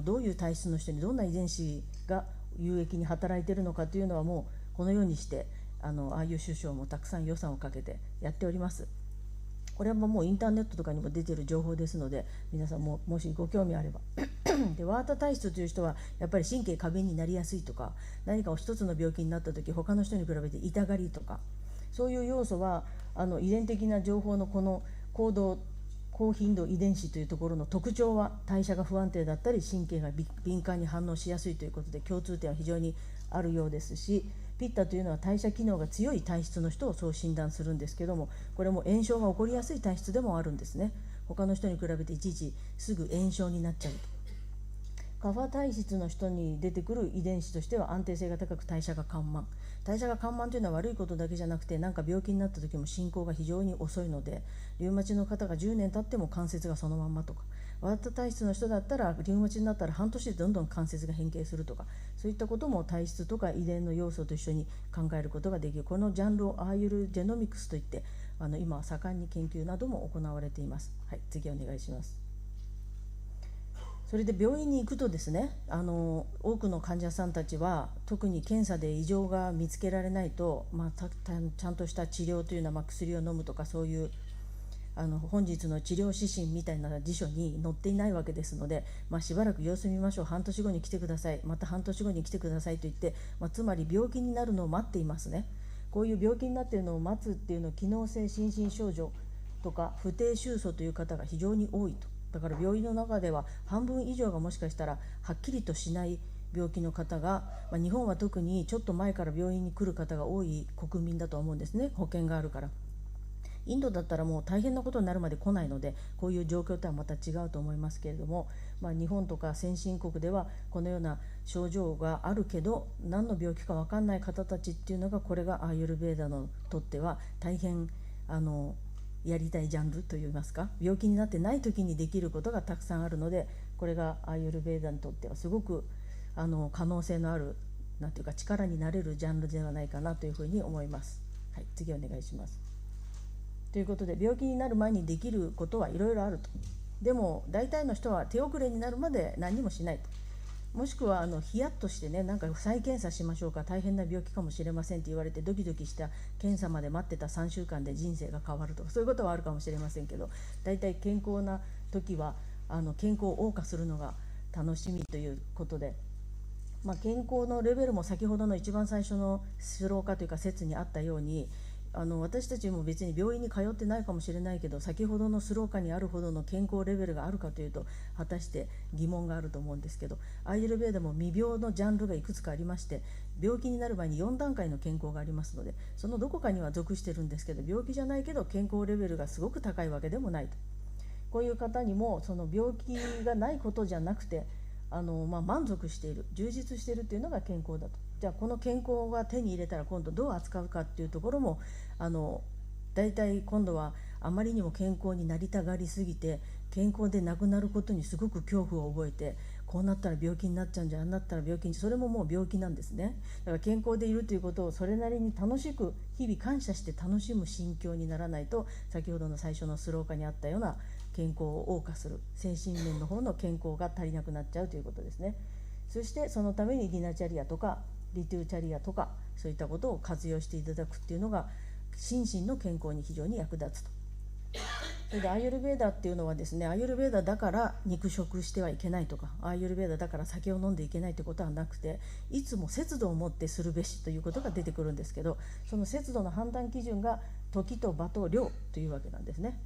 どういう体質の人にどんな遺伝子が有益に働いているのかというのはもうこのようにしてAYUSH首相もたくさん予算をかけてやっております。これはもうインターネットとかにも出ている情報ですので、皆さんももしご興味あればで、ワータ体質という人はやっぱり神経過敏になりやすいとか、何かを一つの病気になった時他の人に比べて痛がりとか、そういう要素は遺伝的な情報のこの高頻度遺伝子というところの特徴は、代謝が不安定だったり神経が敏感に反応しやすいということで共通点は非常にあるようですし、ピッタというのは代謝機能が強い体質の人をそう診断するんですけども、これも炎症が起こりやすい体質でもあるんですね。他の人に比べていちいちすぐ炎症になっちゃうと。カファ体質の人に出てくる遺伝子としては安定性が高く代謝が緩慢。代謝が緩慢というのは悪いことだけじゃなくて、何か病気になった時も進行が非常に遅いので、リウマチの方が10年経っても関節がそのまんまとか、ワータ体質の人だったらリウマチになったら半年でどんどん関節が変形するとか、そういったことも体質とか遺伝の要素と一緒に考えることができる。このジャンルをアーユルジェノミクスといって、今は盛んに研究なども行われています。はい、次お願いします。それで病院に行くとですね、多くの患者さんたちは特に検査で異常が見つけられないと、ちゃんとした治療というのは、薬を飲むとか、そういう本日の治療指針みたいな辞書に載っていないわけですので、しばらく様子見ましょう、半年後に来てください、また半年後に来てくださいと言って、つまり病気になるのを待っていますね。こういう病気になっているのを待つっていうのは、機能性心身症状とか不定収束という方が非常に多いと。だから病院の中では半分以上がもしかしたらはっきりとしない病気の方が、日本は特にちょっと前から病院に来る方が多い国民だと思うんですね、保険があるから。インドだったらもう大変なことになるまで来ないので、こういう状況とはまた違うと思いますけれども、日本とか先進国ではこのような症状があるけど何の病気か分かんない方たちっていうのが、これがアーユルヴェーダのとっては大変やりたいジャンルといいますか、病気になってない時にできることがたくさんあるので、これがアーユルヴェーダにとってはすごく可能性のある、なんていうか力になれるジャンルではないかなというふうに思います。はい、次お願いします。ということで、病気になる前にできることはいろいろあると。でも大体の人は手遅れになるまで何もしないと。もしくはヒヤッとしてね、なんか再検査しましょうか、大変な病気かもしれませんって言われてドキドキした検査まで待ってた3週間で人生が変わるとか、そういうことはあるかもしれませんけど、大体健康な時は健康を謳歌するのが楽しみということで、健康のレベルも先ほどの一番最初のスロー化というか説にあったように、私たちも別に病院に通ってないかもしれないけど、先ほどのスロー化にあるほどの健康レベルがあるかというと果たして疑問があると思うんですけど、アーユルヴェーダも未病のジャンルがいくつかありまして、病気になる前に4段階の健康がありますので、そのどこかには属してるんですけど、病気じゃないけど健康レベルがすごく高いわけでもないと。こういう方にもその病気がないことじゃなくて満足している、充実しているというのが健康だと。じゃあこの健康が手に入れたら今度どう扱うかっていうところもだいたい今度はあまりにも健康になりたがりすぎて、健康でなくなることにすごく恐怖を覚えて、こうなったら病気になっちゃうんじゃ、あんなったら病気に、それももう病気なんですね。だから健康でいるということをそれなりに楽しく日々感謝して楽しむ心境にならないと、先ほどの最初のスローカにあったような健康を謳歌する精神面の方の健康が足りなくなっちゃうということですね。そしてそのためにディナチャリアとかリトゥーチャリアとかそういったことを活用していただくっていうのが心身の健康に非常に役立つと。それでアーユルヴェーダっていうのはですね、アーユルヴェーダだから肉食してはいけないとか、アーユルヴェーダだから酒を飲んでいけないということはなくて、いつも節度を持ってするべしということが出てくるんですけど、その節度の判断基準が時と場と量というわけなんですね。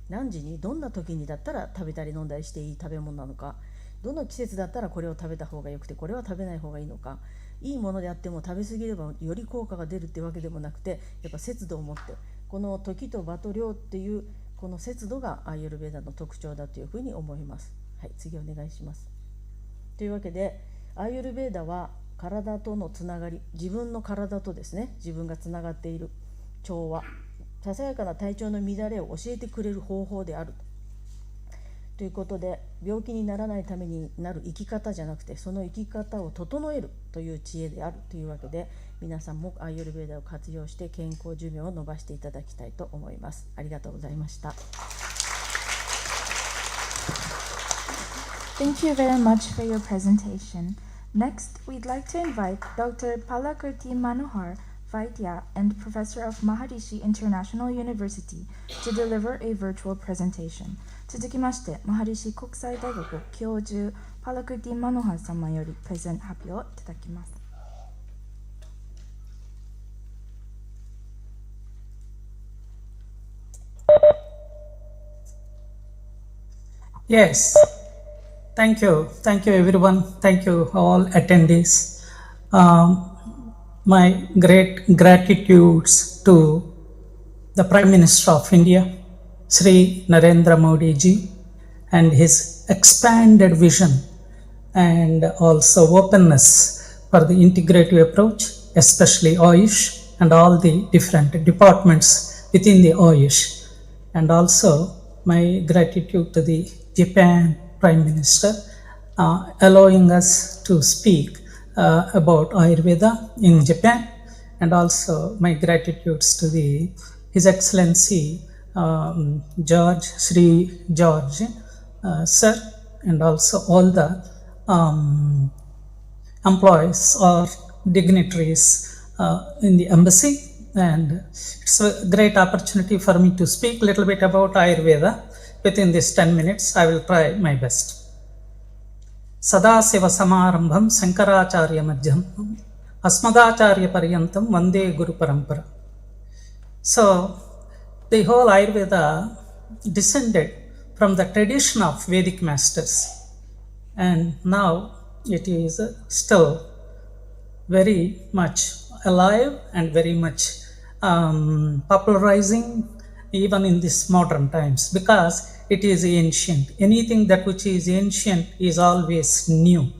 何時にどんな時にだったら食べたり飲んだりしていい食べ物なのか、どの季節だったらこれを食べた方がよくてこれは食べない方がいいのか、いいものであっても食べ過ぎればより効果が出るっていうわけでもなくて、やっぱ節度を持って、この時と場と量っていうこの節度がアーユルヴェーダの特徴だというふうに思います。はい、次お願いします。というわけでアーユルヴェーダは体とのつながり、自分の体とですね、自分がつながっている調和、ささやかな体調の乱れを教えてくれる方法であるということで、病気にならないためになる生き方じゃなくて、その生き方を整えるという知恵であるというわけで、皆さんもアーユルヴェーダを活用して健康寿命を伸ばしていただきたいと思います。ありがとうございました。Thank you very much for your presentation. Next, we'd like to invite Dr. Palakirti Manohar Vaidya and Professor of Maharishi International University to deliver a virtual presentation. 続きまして、マハリシ国際大学教授パラクティ・マノハ様よりプレゼン発表をいただきます。Yes, thank you everyone, thank you all attendees. My great gratitudes to the Prime Minister of India, Sri Narendra Modi ji, and his expanded vision and also openness for the integrative approach, especially AYUSH and all the different departments within the AYUSH. And also my gratitude to the Japan Prime Minister allowing us to speak about Ayurveda in Japan, and also my gratitudes to His Excellency Sri George sir, and also all the employees or dignitaries in the embassy. And it's a great opportunity for me to speak a little bit about Ayurveda within this 10 minutes. I will try my best. Sadasiva Samarambham Sankaracharya Madhyam Asmadacharya Paryantam Vande Guru Parampara. So the whole Ayurveda descended from the tradition of Vedic masters, and now it is still very much alive and very much popularizing even in these modern times, because it is ancient. Anything that which is ancient is always new.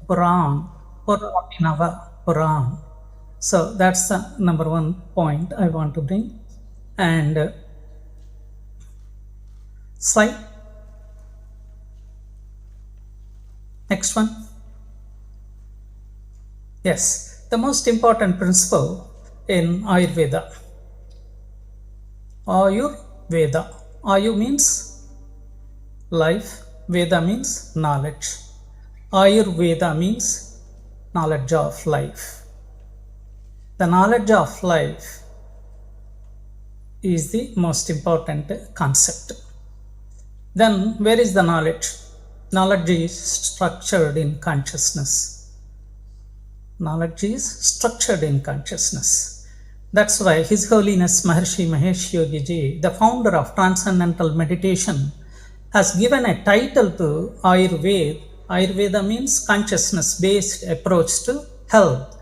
Puran, Puravatinava, Puran. So that's the number one point I want to bring. And slide. Next one. Yes, the most important principle in Ayurveda. Ayurveda. Ayu means life, Veda means knowledge. Ayurveda means knowledge of life. The knowledge of life is the most important concept. Then where is the knowledge? Knowledge is structured in consciousness. Knowledge is structured in consciousness. That's why His Holiness Maharishi Mahesh Yogi Ji, the founder of Transcendental Meditation, has given a title to Ayurveda. Ayurveda means consciousness-based approach to health.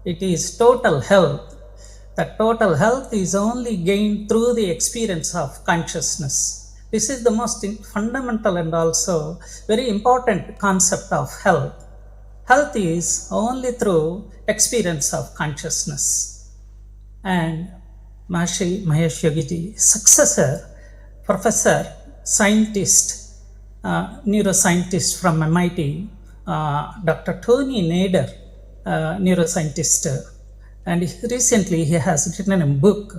It is total health. That total health is only gained through the experience of consciousness. This is the most fundamental and also very important concept of health. Health is only through experience of consciousness. And Maharishi Mahesh Yogi's successor, professor, scientist, neuroscientist from MIT, Dr. Tony Nader, neuroscientist, and recently he has written a book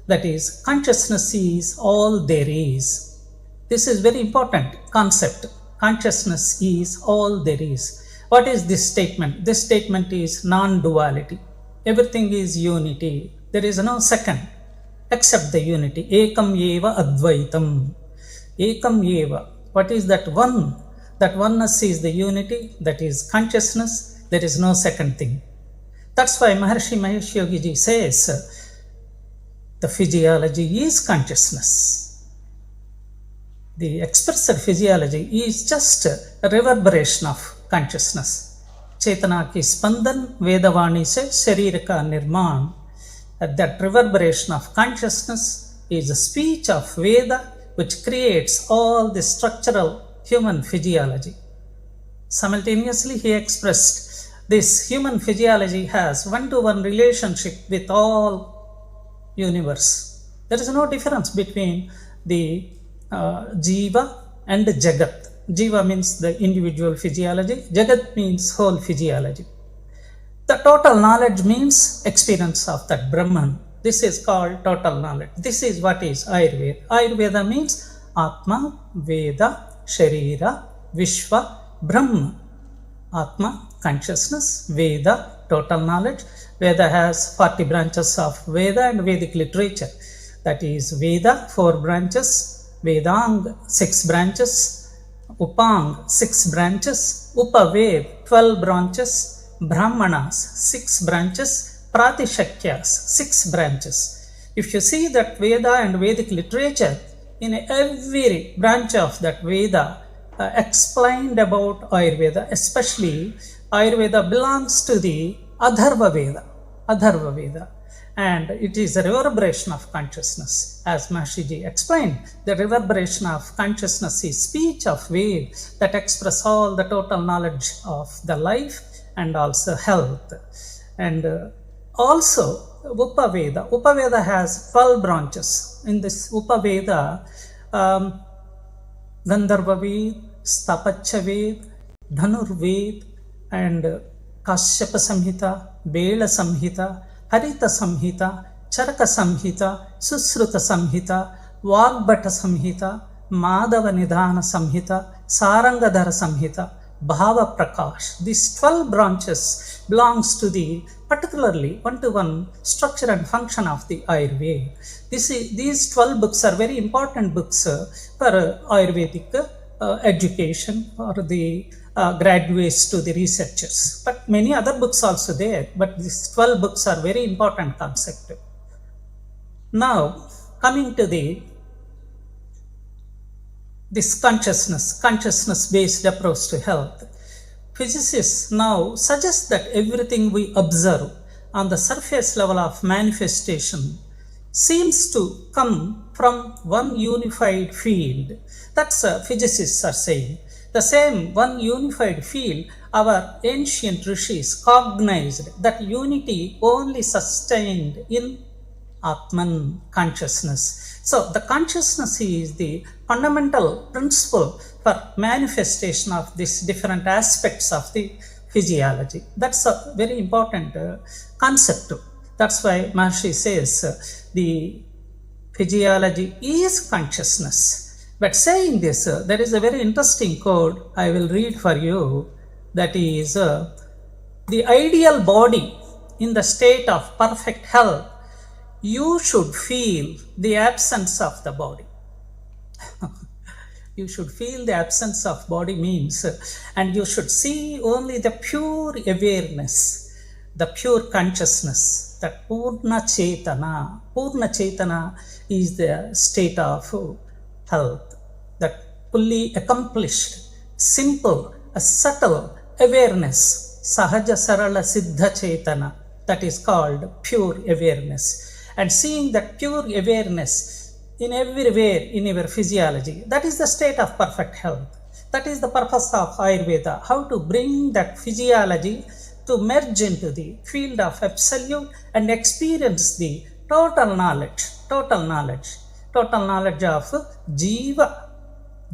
that is Consciousness is All There Is. This is very important concept. Consciousness is all there is. What is this statement? This statement is non-duality. Everything is unity. There is no second except the unity. Ekam eva advaitam. Ekam eva. What is that one? That oneness is the unity, that is consciousness. There is no second thing. That's why Maharishi Mahesh Yogi Ji says the physiology is consciousness. The expressed physiology is just a reverberation of consciousness. Chetana ki spandan vedavani se sharir ka nirman. That reverberation of consciousness is a speech of Veda which creates all the structural human physiology. Simultaneously, he expressed this human physiology has one-to-one relationship with all universe. There is no difference between the Jiva and Jagat. Jiva means the individual physiology. Jagat means whole physiology. The total knowledge means experience of that Brahman. This is called total knowledge. This is what is Ayurveda. Ayurveda means Atma, Veda, Sharira, Vishwa, Brahma. Atma, consciousness, Veda, total knowledge. Veda has 40 branches of Veda and Vedic literature. That is Veda, 4 branches, Vedang, 6 branches, Upang, 6 branches, Upaved, 12 branches, Brahmanas, 6 branches, Pratishakyas, 6 branches. If you see that Veda and Vedic literature, in every branch of that Veda explained about Ayurveda, especially Ayurveda belongs to the Atharva Veda, and it is a reverberation of consciousness. As Maharishi explained, the reverberation of consciousness is speech of Veda that express all the total knowledge of the life and also health. And also Upaveda. Upaveda has 12 branches. In this Upaveda, Gandharva Ved, Stapacha Ved, Dhanur Ved, and Kashyapa Samhita, Bela Samhita, Harita Samhita, Charaka Samhita, Susruta Samhita, Vagbhata Samhita, Madhava Nidhana Samhita, Sarangadhara Samhita, Bhava Prakash. These 12 branches belongs to the particularly one-to-one structure and function of the Ayurveda. These 12 books are very important books for Ayurvedic education or the graduates to the researchers. But many other books also there, but these 12 books are very important concept. Now, coming to this consciousness-based approach to health, physicists now suggest that everything we observe on the surface level of manifestation seems to come from one unified field. That's physicists are saying. The same one unified field, our ancient rishis cognized that unity only sustained in Atman, consciousness. So the consciousness is the fundamental principle for manifestation of these different aspects of the physiology. That's a very important concept. That's why Maharishi says the physiology is consciousness. But saying this, there is a very interesting quote I will read for you. That is, the ideal body in the state of perfect health, you should feel the absence of the body. You should feel the absence of body means, and you should see only the pure awareness, the pure consciousness, that Purna Chetana. Purna Chetana is the state of health, that fully accomplished, simple, a subtle awareness, Sahaja Sarala Siddha Chetana, that is called pure awareness. And seeing that pure awareness in everywhere in our physiology, that is the state of perfect health. That is the purpose of Ayurveda, how to bring that physiology to merge into the field of absolute and experience the total knowledge of Jiva,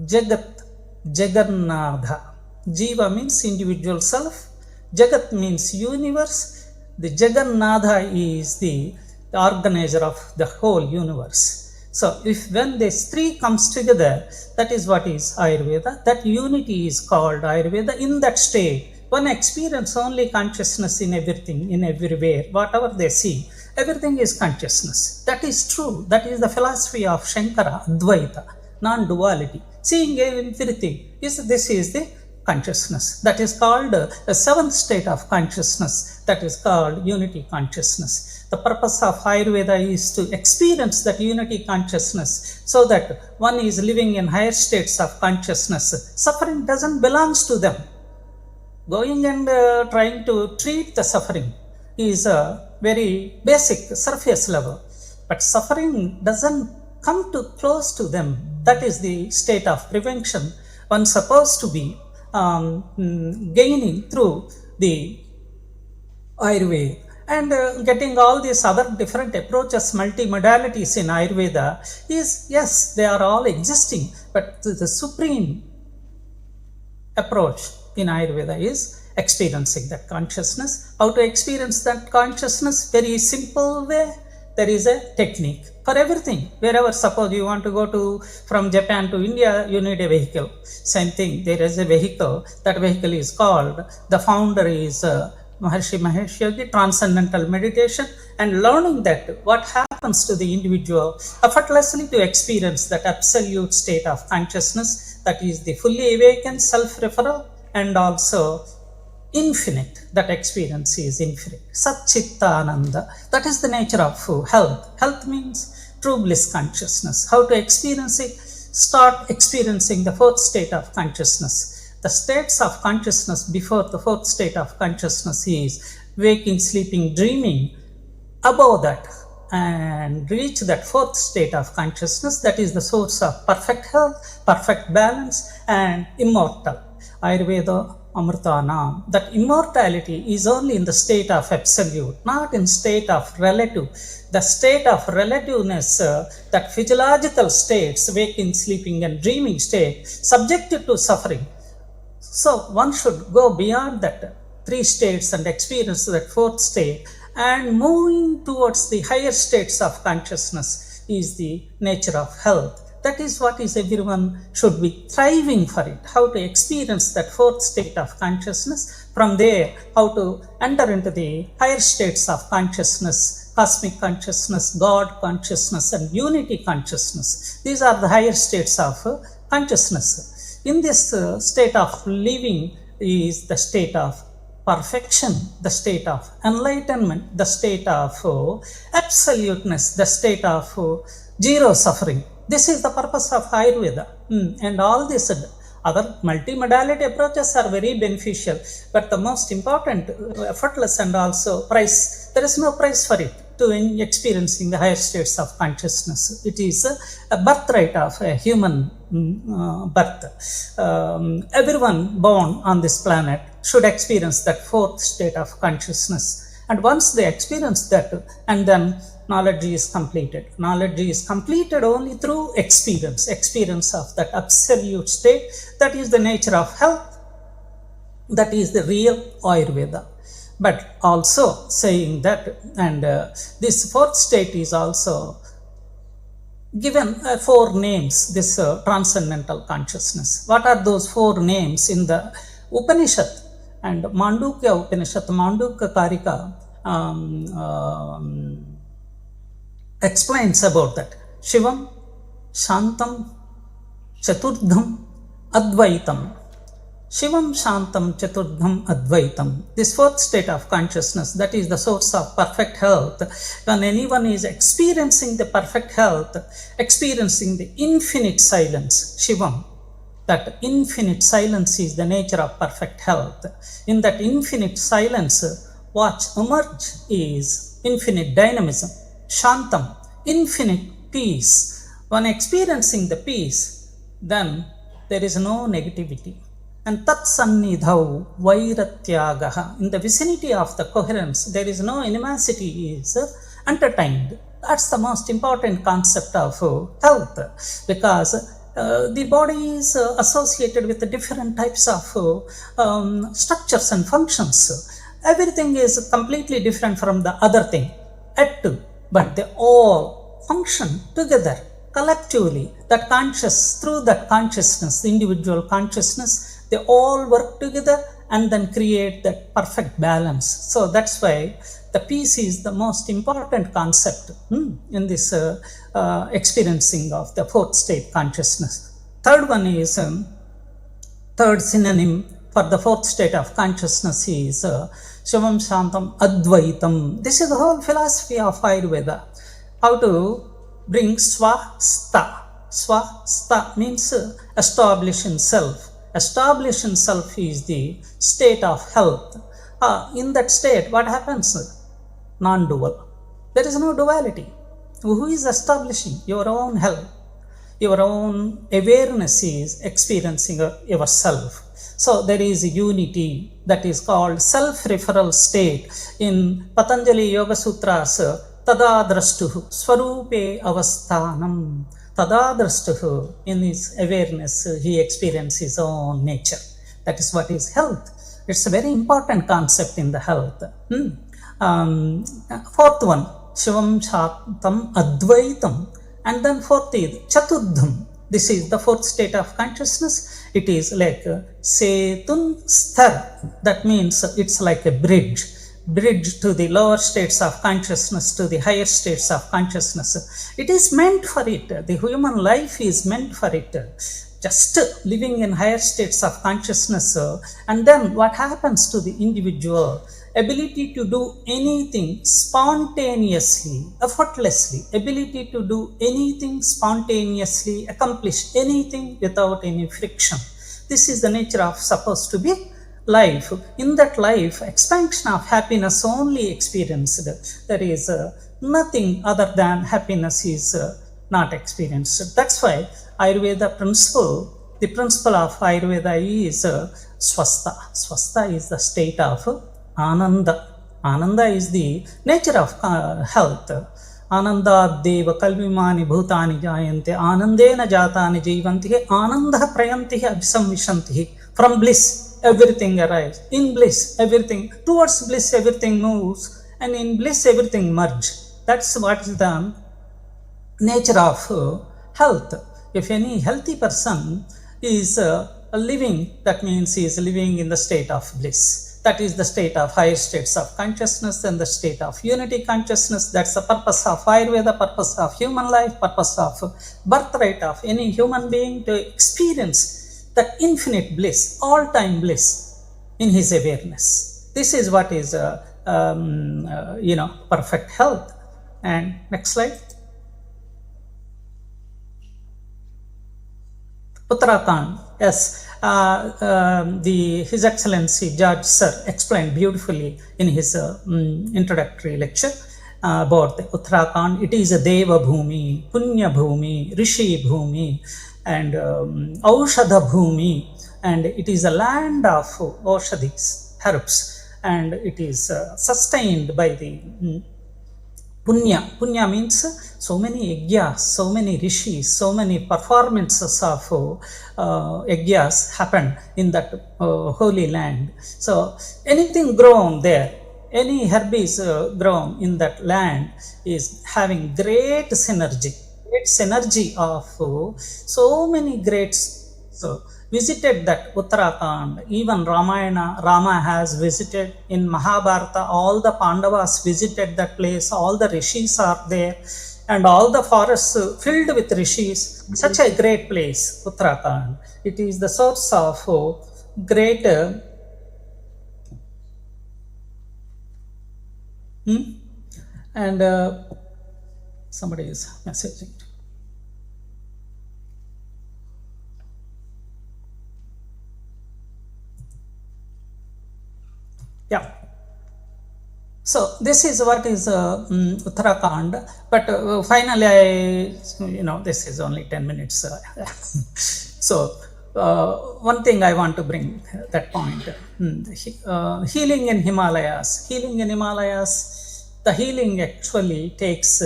Jagat, Jagannatha. Jiva means individual self, Jagat means universe, the Jagannatha is the organizer of the whole universe. So if when these three comes together, that is what is Ayurveda. That unity is called Ayurveda. In that state, one experience only consciousness in everything, in everywhere, whatever they see, everything is consciousness. That is true. That is the philosophy of Shankara, Advaita, non-duality. Seeing everything, this is the consciousness. That is called a seventh state of consciousness. That is called unity consciousness. The purpose of Ayurveda is to experience that unity consciousness so that one is living in higher states of consciousness. Suffering doesn't belong to them. Going and trying to treat the suffering is a very basic surface level. But suffering doesn't come too close to them. That is the state of prevention one supposed to be gaining through the Ayurveda. And getting all these other different approaches, multimodalities in Ayurveda is, yes, they are all existing, but the supreme approach in Ayurveda is experiencing that consciousness. How to experience that consciousness? Very simple way. There is a technique for everything. Wherever, suppose you want to go from Japan to India, you need a vehicle. Same thing, there is a vehicle. That vehicle is called, the founder is Maharshi Mahesh Yogi, transcendental meditation, and learning that what happens to the individual effortlessly to experience that absolute state of consciousness, that is the fully awakened self-referral, and also infinite. That experience is infinite. Satchittananda. That is the nature of health. Health means true bliss consciousness. How to experience it? Start experiencing the fourth state of consciousness. The states of consciousness before the fourth state of consciousness is waking, sleeping, dreaming. Above that, and reach that fourth state of consciousness, that is the source of perfect health, perfect balance, and immortal. Ayurveda Amritanam. That immortality is only in the state of absolute, not in state of relative. The state of relativeness, that physiological states, waking, sleeping, and dreaming state, subjected to suffering. So one should go beyond that three states and experience that fourth state, and moving towards the higher states of consciousness is the nature of health. That is what is everyone should be thriving for it. How to experience that fourth state of consciousness. From there, how to enter into the higher states of consciousness, cosmic consciousness, God consciousness, and unity consciousness. These are the higher states of consciousness. In this state of living is the state of perfection, the state of enlightenment, the state of absoluteness, the state of zero suffering. This is the purpose of Ayurveda. And all these other multimodality approaches are very beneficial, but the most important, effortless, and also price, there is no price for it to experiencing the higher states of consciousness. It is a birthright of a human birth. Everyone born on this planet should experience that fourth state of consciousness. And once they experience that, and then knowledge is completed. Knowledge is completed only through experience of that absolute state. That is the nature of health. That is the real Ayurveda. But also saying that, and this fourth state is also given 4 names, this transcendental consciousness. What are those 4 names in the Upanishad? And Mandukya Upanishad, Mandukya Karika explains about that. Shivam, Shantam, Chaturdham, Advaitam. Shivam, Shantam, Chaturdham, Advaitam. This fourth state of consciousness, that is the source of perfect health. When anyone is experiencing the perfect health, experiencing the infinite silence, Shivam, that infinite silence is the nature of perfect health. In that infinite silence, what emerges is infinite dynamism. Shantam, infinite peace. When experiencing the peace, then there is no negativity. And tat sannidhau vairatyagaha, in the vicinity of the coherence, there is no animosity is entertained. That's the most important concept of health, because the body is associated with different types of structures and functions. Everything is completely different from the other thing, but they all function together collectively. That conscious, through that consciousness, the individual consciousness, they all work together and then create that perfect balance. So that's why the peace is the most important concept in this experiencing of the fourth state consciousness. Third one is, third synonym for the fourth state of consciousness is Shivam Shantam Advaitam. This is the whole philosophy of Ayurveda. How to bring swasta. Swasta means establish in self. Establish in self is the state of health. In that state, what happens? Non-dual. There is no duality. Who is establishing? Your own health. Your own awareness is experiencing yourself. So there is a unity that is called self-referral state. In Patanjali Yoga Sutras, tada drashtuhu swarupe avasthanam. Tada drashtuhu, in his awareness, he experiences his own nature. That is what is health. It's a very important concept in the health. Fourth one, Shivam Shantam Advaitam. And then fourth is Chaturdham. This is the fourth state of consciousness. It is like Setun Sthar. That means it's like a bridge to the lower states of consciousness, to the higher states of consciousness. It is meant for it. The human life is meant for it. Just living in higher states of consciousness. And then what happens to the individual? Ability to do anything spontaneously, effortlessly, ability to do anything spontaneously, accomplish anything without any friction. This is the nature of supposed to be life. In that life, expansion of happiness only experienced. There is nothing other than happiness is not experienced. That's why Ayurveda principle, the principle of Ayurveda is swasta. Swasta is the state of Ananda. Ananda is the nature of health. Ananda deva kalvimani bhutani jayante anandena jatani jivantihi ananda prayantihi abhisamvishantihi. From bliss, everything arrives. In bliss, everything, towards bliss, everything moves, and in bliss, everything merges. That's what is the nature of health. If any healthy person is living, that means he is living in the state of bliss. That is the state of higher states of consciousness and the state of unity consciousness. That's the purpose of Ayurveda, purpose of human life, purpose of birthright of any human being, to experience that infinite bliss, all-time bliss in his awareness. This is what is, perfect health. And next slide. Uttarakhand, yes. His Excellency George Sir explained beautifully in his introductory lecture about the Uttarakhand. It is a Deva Bhumi, Punya Bhumi, Rishi Bhumi, and Aushadha Bhumi, and it is a land of Aushadhis, herbs, and it is sustained by the Punya. Punya means so many yajnas, so many rishis, so many performances of yajnas happened in that holy land. So anything grown there, any herb is grown in that land is having great synergy of so many greats. So visited that Uttarakhand, even Rama has visited. In Mahabharata, all the Pandavas visited that place, all the rishis are there, and all the forests filled with rishis. Such a great place, Uttarakhand. It is the source of great and somebody is messaging. Yeah. So this is what is Uttarakhand, but finally this is only 10 minutes. So one thing I want to bring that point. Healing in Himalayas. Healing in Himalayas, the healing actually takes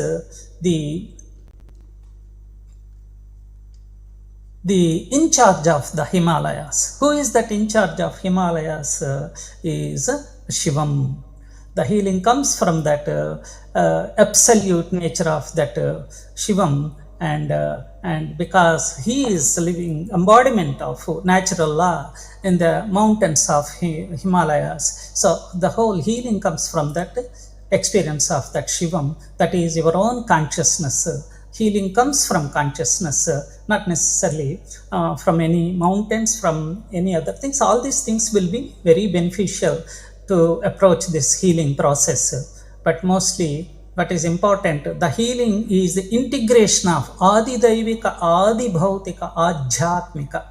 the in charge of the Himalayas. Who is that in charge of Himalayas? Is Shivam. The healing comes from that absolute nature of that Shivam, and because he is living embodiment of natural law in the mountains of Himalayas, so the whole healing comes from that experience of that Shivam, that is your own consciousness. Healing comes from consciousness, not necessarily from any mountains, from any other things. All these things will be very beneficial to approach this healing process. But mostly, what is important, the healing is the integration of Adi Daivika, Adi Bhautika, Adhyatmika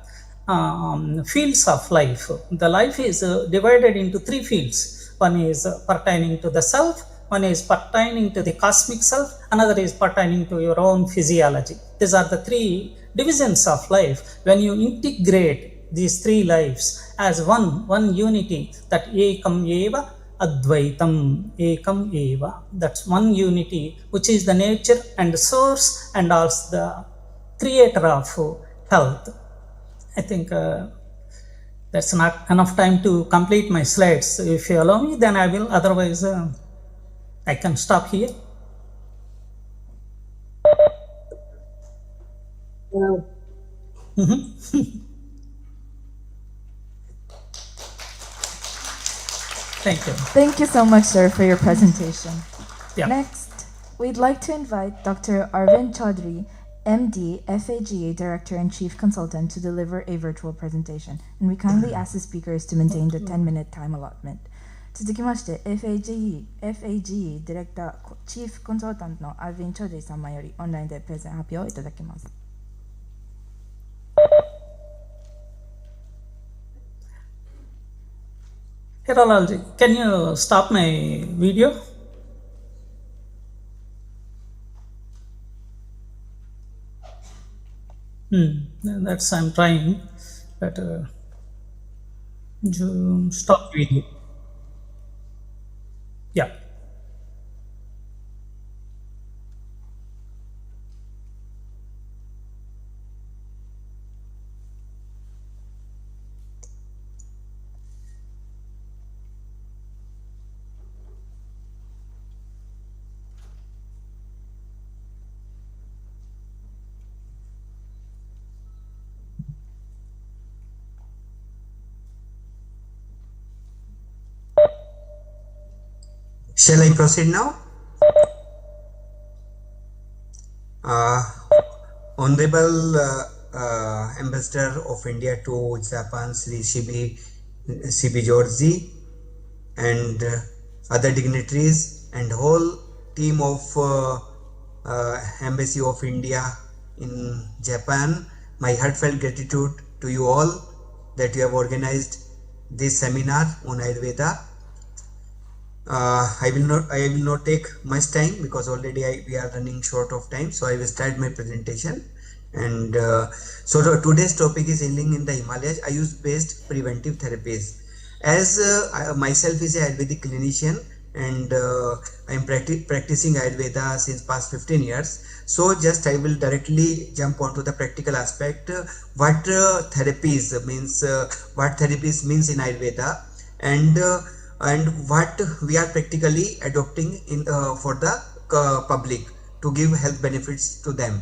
fields of life. The life is divided into three fields. One is pertaining to the self, one is pertaining to the cosmic self, another is pertaining to your own physiology. These are the three divisions of life. When you integrate these three lives as one unity, that ekam eva advaitam, ekam eva, that's one unity, which is the nature and the source and also the creator of health. I think that's not enough time to complete my slides. If you allow me, then I will, otherwise I can stop here. Thank you. Thank you so much, sir, for your presentation. Yeah. Next, we'd like to invite Dr. Arvind Chaudhary, MD, FAGA Director and Chief Consultant, to deliver a virtual presentation. And we kindly ask the speakers to maintain the 10-minute time allotment. 続きまして FAGE ディレクターチーフコンサルタントのアルヴィン・チョーディ様よりオンラインでプレゼン発表をいただきます。Hiralal, can you stop my video? That's I'm trying, but stop video. Yeah. Shall I proceed now? Honorable Ambassador of India to Japan, Sri CB Georgie, and other dignitaries and whole team of Embassy of India in Japan, my heartfelt gratitude to you all that you have organized this seminar on Ayurveda. I will not take much time because already we are running short of time, so I will start my presentation. And so today's topic is healing in the Himalayas, AYUSH-based preventive therapies. As myself is a Ayurvedic clinician and I am practicing Ayurveda since past 15 years. So just I will directly jump onto the practical aspect, what therapies means in Ayurveda, and what we are practically adopting in for the public to give health benefits to them.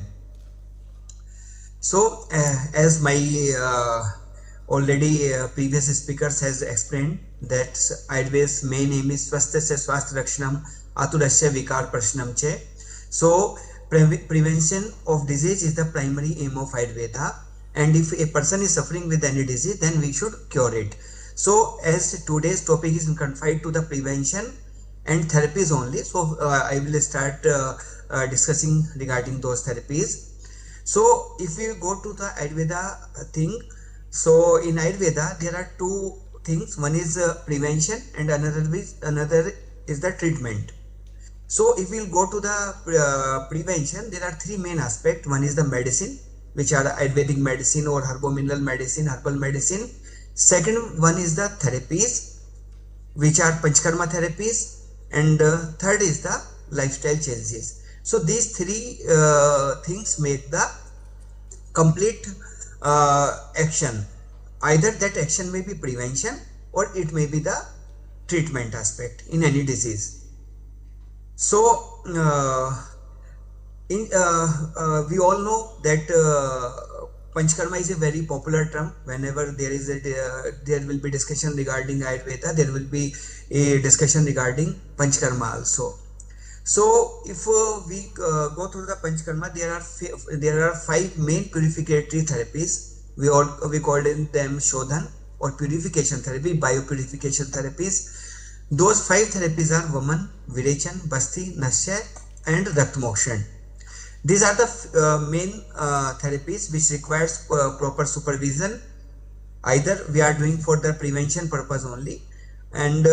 So as my already previous speakers has explained that Ayurveda's main aim is Swasthasya Swasth Rakshanam Aturasya Vikar Prashnam Che. So prevention of disease is the primary aim of Ayurveda, and if a person is suffering with any disease, then we should cure it. So as today's topic is confined to the prevention and therapies only, so I will start discussing regarding those therapies. So if we go to the Ayurveda thing, so in Ayurveda there are two things. One is prevention and another is the treatment. So if we go to the prevention, there are three main aspects. One is the medicine, which are Ayurvedic medicine or herbal medicine, herbal medicine. Second one is the therapies, which are Panchkarma therapies, and third is the lifestyle changes. So these three things make the complete action. Either that action may be prevention or it may be the treatment aspect in any disease. So we all know that Panchkarma is a very popular term. Whenever there is there will be discussion regarding Ayurveda, there will be a discussion regarding Panchkarma also. So if we go through the Panchkarma, there are 5 main purificatory therapies. We call them Shodhan or purification therapy, biopurification therapies. Those 5 therapies are Vaman, Virechan, Basti, Nashya and Raktmokshan. These are the main therapies which requires proper supervision. Either we are doing for the prevention purpose only, and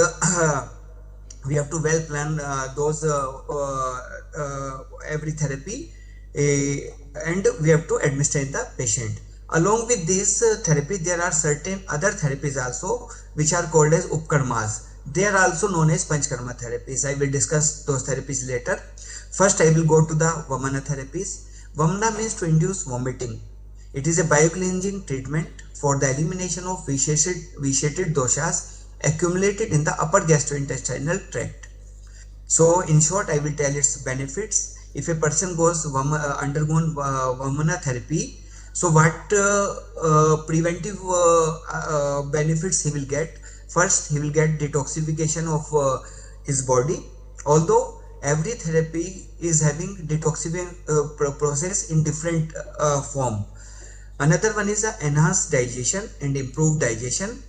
we have to well plan those every therapy, and we have to administer in the patient. Along with this therapy, there are certain other therapies also which are called as Upkarmas. They are also known as Panchkarma therapies. I will discuss those therapies later. First, I will go to the Vamana therapies. Vamana means to induce vomiting. It is a biocleansing treatment for the elimination of vitiated doshas accumulated in the upper gastrointestinal tract. So, in short, I will tell its benefits. If a person goes undergone Vamana therapy, so what preventive benefits he will get? First, he will get detoxification of his body. Although every therapy is having detoxifying process in different form. Another one is enhanced digestion and improved digestion.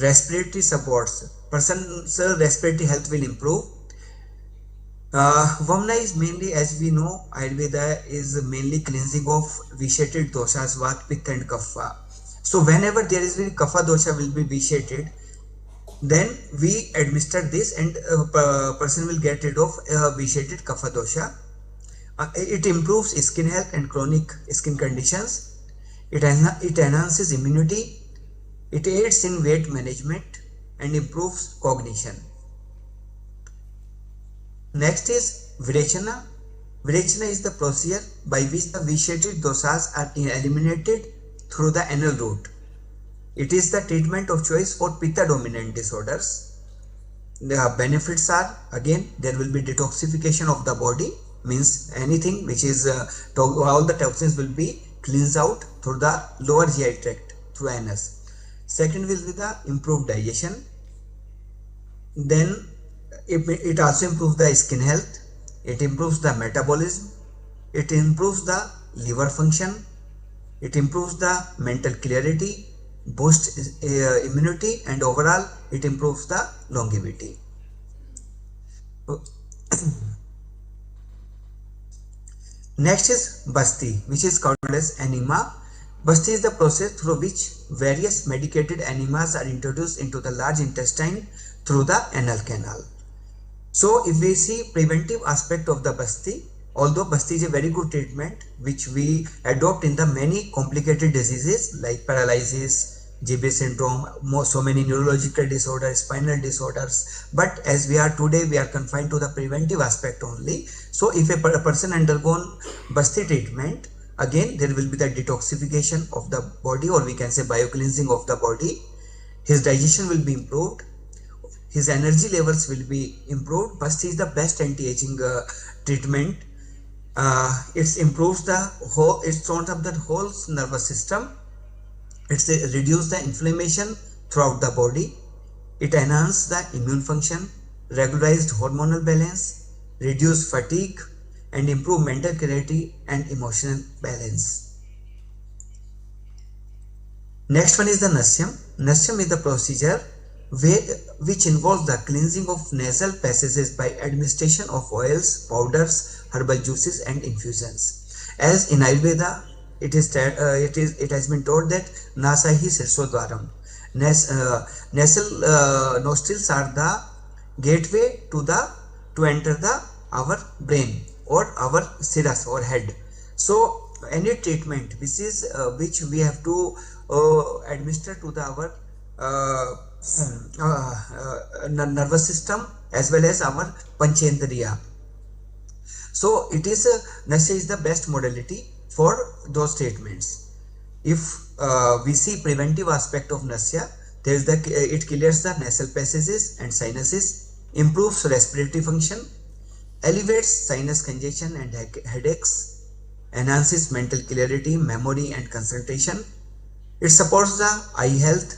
Respiratory supports. Person's respiratory health will improve. Vamana is mainly, as we know, Ayurveda is mainly cleansing of vitiated doshas, Vata, Pitta and Kapha. So whenever there is a Kapha dosha will be vitiated, then we administer this and person will get rid of vitiated Kapha dosha. It improves skin health and chronic skin conditions. It enhances immunity. It aids in weight management and improves cognition. Next is Virechana. Virechana is the procedure by which the vitiated doshas are eliminated through the anal route. It is the treatment of choice for Pitta dominant disorders. The benefits are, again, there will be detoxification of the body, means anything which is all the toxins will be cleansed out through the lower GI tract through anus. Second will be the improved digestion. Then it also improves the skin health. It improves the metabolism. It improves the liver function. It improves the mental clarity, boosts immunity, and overall it improves the longevity. Next is Basti, which is called as enema. Basti is the process through which various medicated enemas are introduced into the large intestine through the anal canal. So if we see preventive aspect of the Basti, although Basti is a very good treatment which we adopt in the many complicated diseases like paralysis, GB syndrome, so many neurological disorders, spinal disorders, but as we are today, we are confined to the preventive aspect only. So if a person undergone Basti treatment, again there will be the detoxification of the body, or we can say biocleansing of the body. His digestion will be improved. His energy levels will be improved. Basti is the best anti-aging treatment. It improves the whole, it strengthens up the whole nervous system. It reduces the inflammation throughout the body. It enhances the immune function, regularized hormonal balance, reduce fatigue, and improve mental clarity and emotional balance. Next one is the Nasyam. Nasyam is the procedure which involves the cleansing of nasal passages by administration of oils, powders, herbal juices and infusions. As in Ayurveda, it has been told that nasahi sirsodwaram. Nasal nostrils are the gateway to enter our brain or our siras or head. So any treatment which we have to administer to our nervous system as well as our panchendriya. So it is Nasya is the best modality for those treatments. If we see preventive aspect of Nasya, there is it clears the nasal passages and sinuses, improves respiratory function, alleviates sinus congestion and headaches, enhances mental clarity, memory and concentration. It supports the eye health,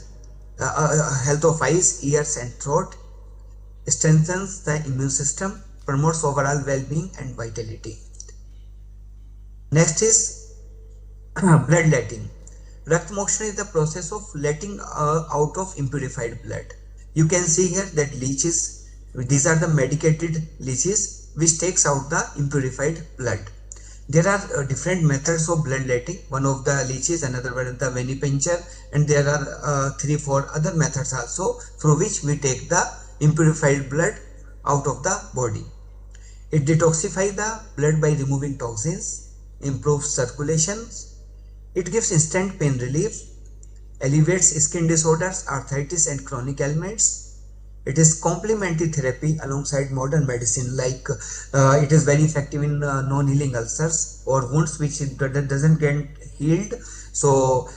health of eyes, ears and throat, strengthens the immune system, promotes overall well-being and vitality. Next is bloodletting. Rakt mokshan is the process of letting out of impurified blood. You can see here that leeches, these are the medicated leeches which takes out the impurified blood. There are different methods of bloodletting. One of the leeches, another one is the venipuncture, and there are 3-4 other methods also through which we take the impurified blood out of the body. It detoxifies the blood by removing toxins, improves circulation. It gives instant pain relief, alleviates skin disorders, arthritis and chronic ailments. It is complementary therapy alongside modern medicine, like it is very effective in non-healing ulcers or wounds which doesn't get healed. So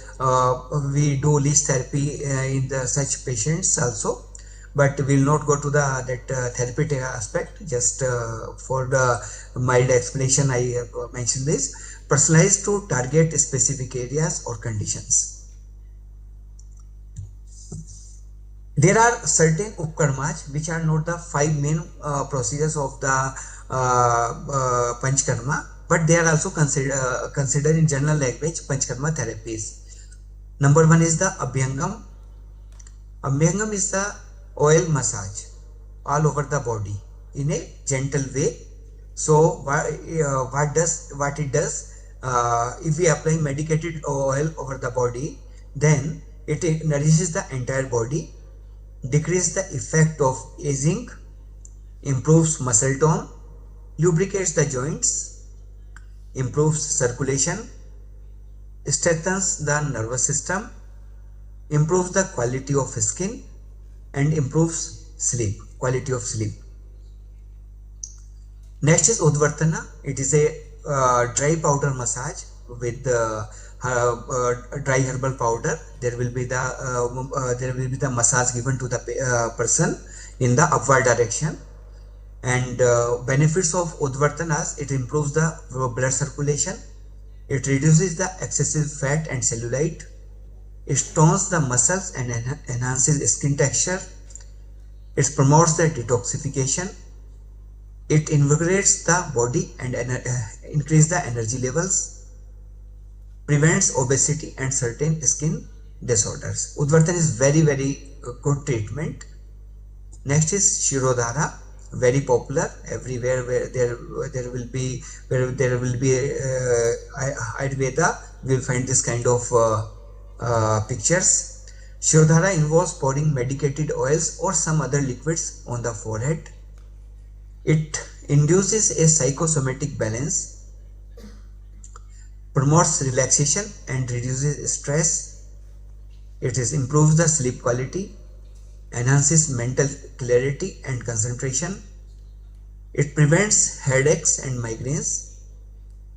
we do leech therapy in such patients also, but we will not go to that therapeutic aspect. Just for the mild explanation, I have mentioned this. Personalized to target specific areas or conditions. There are certain upkarmas which are not the 5 main procedures of the panchkarma, but they are also considered in general language panchkarma therapies. Number 1 is the abhyangam. Abhyangam is the oil massage all over the body in a gentle way. So what it does, if we apply medicated oil over the body, then it nourishes the entire body, decreases the effect of aging, improves muscle tone, lubricates the joints, improves circulation, strengthens the nervous system, improves the quality of skin, and improves quality of sleep. Next is Udvartana. It is a dry powder massage with dry herbal powder. There will be the massage given to the person in the upward direction. And benefits of Udvartanas: it improves the blood circulation, it reduces the excessive fat and cellulite, it tones the muscles and enhances skin texture, it promotes the detoxification, it invigorates the body and increases the energy levels, prevents obesity and certain skin disorders. Udvartan is very good treatment. Next is Shirodhara, very popular everywhere where there will be Ayurveda. We will find this kind of pictures. Shirodhara involves pouring medicated oils or some other liquids on the forehead. It induces a psychosomatic balance, promotes relaxation and reduces stress. It improves the sleep quality, enhances mental clarity and concentration. It prevents headaches and migraines,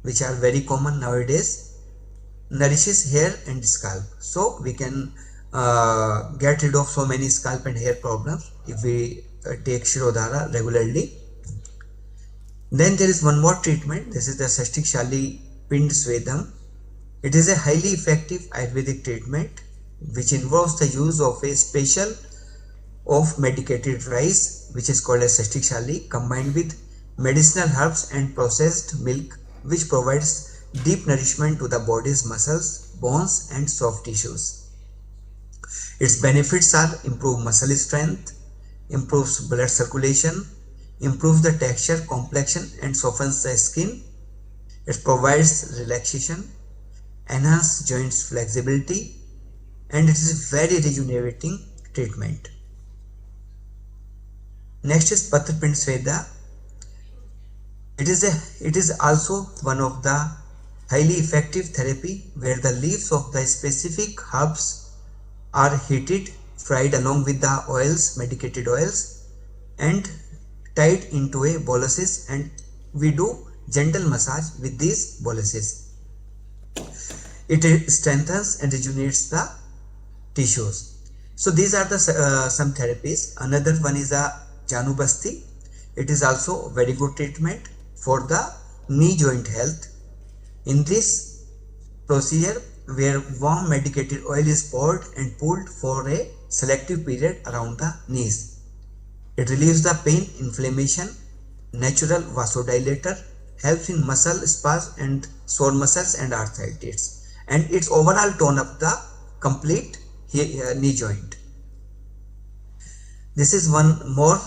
which are very common nowadays. Nourishes hair and scalp. So we can get rid of so many scalp and hair problems if we take Shirodhara regularly. Then there is one more treatment. This is the Sashtikshali Pind Swedam. It is a highly effective Ayurvedic treatment which involves the use of a special of medicated rice, which is called as Sashtikshali, combined with medicinal herbs and processed milk, which provides deep nourishment to the body's muscles, bones and soft tissues. Its benefits are improved muscle strength, improves blood circulation, improves the texture, complexion and softens the skin. It provides relaxation, enhances joints flexibility, and it is very rejuvenating treatment. Next is Patrapind Sweda. It is also one of the highly effective therapy where the leaves of the specific herbs are heated, fried along with the oils, medicated oils, and tied into a boluses, and we do gentle massage with these boluses. It strengthens and rejuvenates the tissues. So these are the some therapies. Another one is a Janubasti. It is also very good treatment for the knee joint health. In this procedure, where warm medicated oil is poured and pulled for a selective period around the knees. It relieves the pain, inflammation, natural vasodilator, helps in muscle spasms and sore muscles and arthritis, and its overall tone up the complete knee joint. This is one more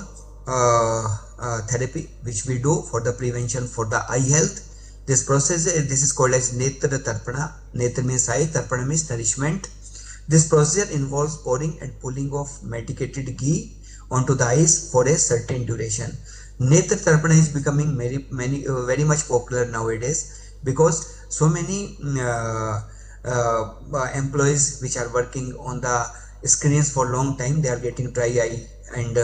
therapy which we do for the prevention for the eye health. This process, this is called as Netra Tarpana. Netra means eye, Tarpana means nourishment. This procedure involves pouring and pulling of medicated ghee onto the eyes for a certain duration. Netra Tarpana is becoming very much popular nowadays, because so many employees which are working on the screens for long time, they are getting dry eye and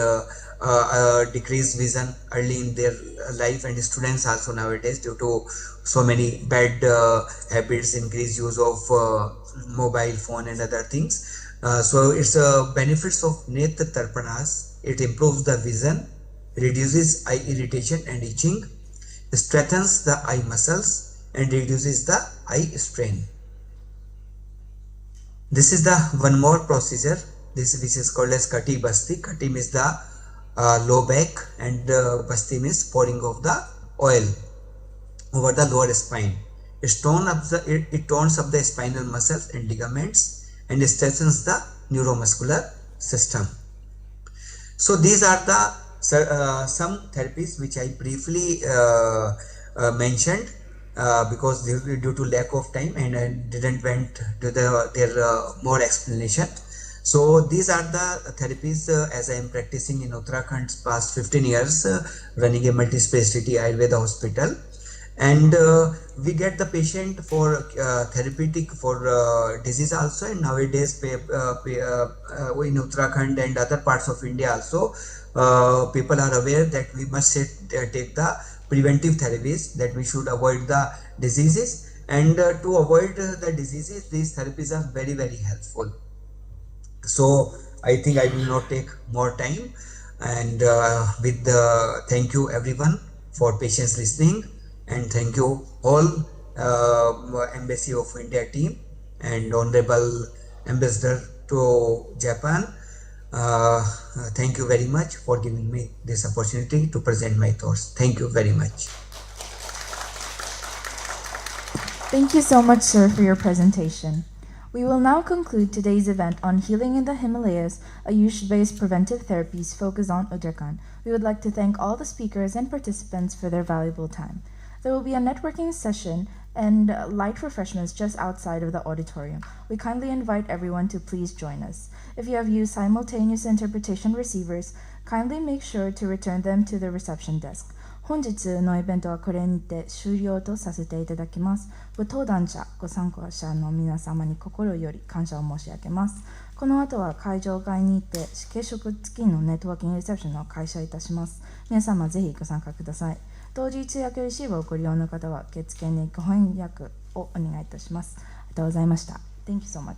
decreased vision early in their life, and students also nowadays, due to so many bad habits, increased use of mobile phone and other things. So it's benefits of Netra Tarpanas. It improves the vision, reduces eye irritation and itching, strengthens the eye muscles, and reduces the eye strain. This is the one more procedure, this which is called as Kati Basti. Kati means the low back, and Basti means pouring of the oil over the lower spine. It tones up the spinal muscles and ligaments, and strengthens the neuromuscular system. So these are the some therapies which I briefly mentioned, because due to lack of time, and I didn't went to their more explanation. So these are the therapies as I am practicing in Uttarakhand past 15 years, running a multi-specialty Ayurveda hospital, and we get the patient for therapeutic for disease also, and nowadays in Uttarakhand and other parts of India also, people are aware that we must take the preventive therapies, that we should avoid the diseases, and to avoid the diseases, these therapies are very, very helpful. So I think I will not take more time, and thank you everyone for patience listening, and thank you all Embassy of India team and Honorable Ambassador to Japan. Thank you very much for giving me this opportunity to present my thoughts. Thank you very much. Thank you so much, sir, for your presentation. We will now conclude today's event on Healing in the Himalayas, AYUSH-based preventive therapies focused on Uttarakhand. We would like to thank all the speakers and participants for their valuable time. There will be a networking session and light refreshments just outside of the auditorium. We kindly invite everyone to please join us. If you have used simultaneous interpretation receivers, kindly make sure to return them to the reception desk. 本日のイベントはこれにて終了とさせていただきます。ご登壇者、ご参加者の皆様に心より感謝を申し上げます。この後は会場外にて軽食付きのネットワーキングレセプションを開催いたします。皆様ぜひご参加ください。同時通訳レシーバーをご利用の方は受付にご翻訳をお願いいたします。ありがとうございました。Thank you so much.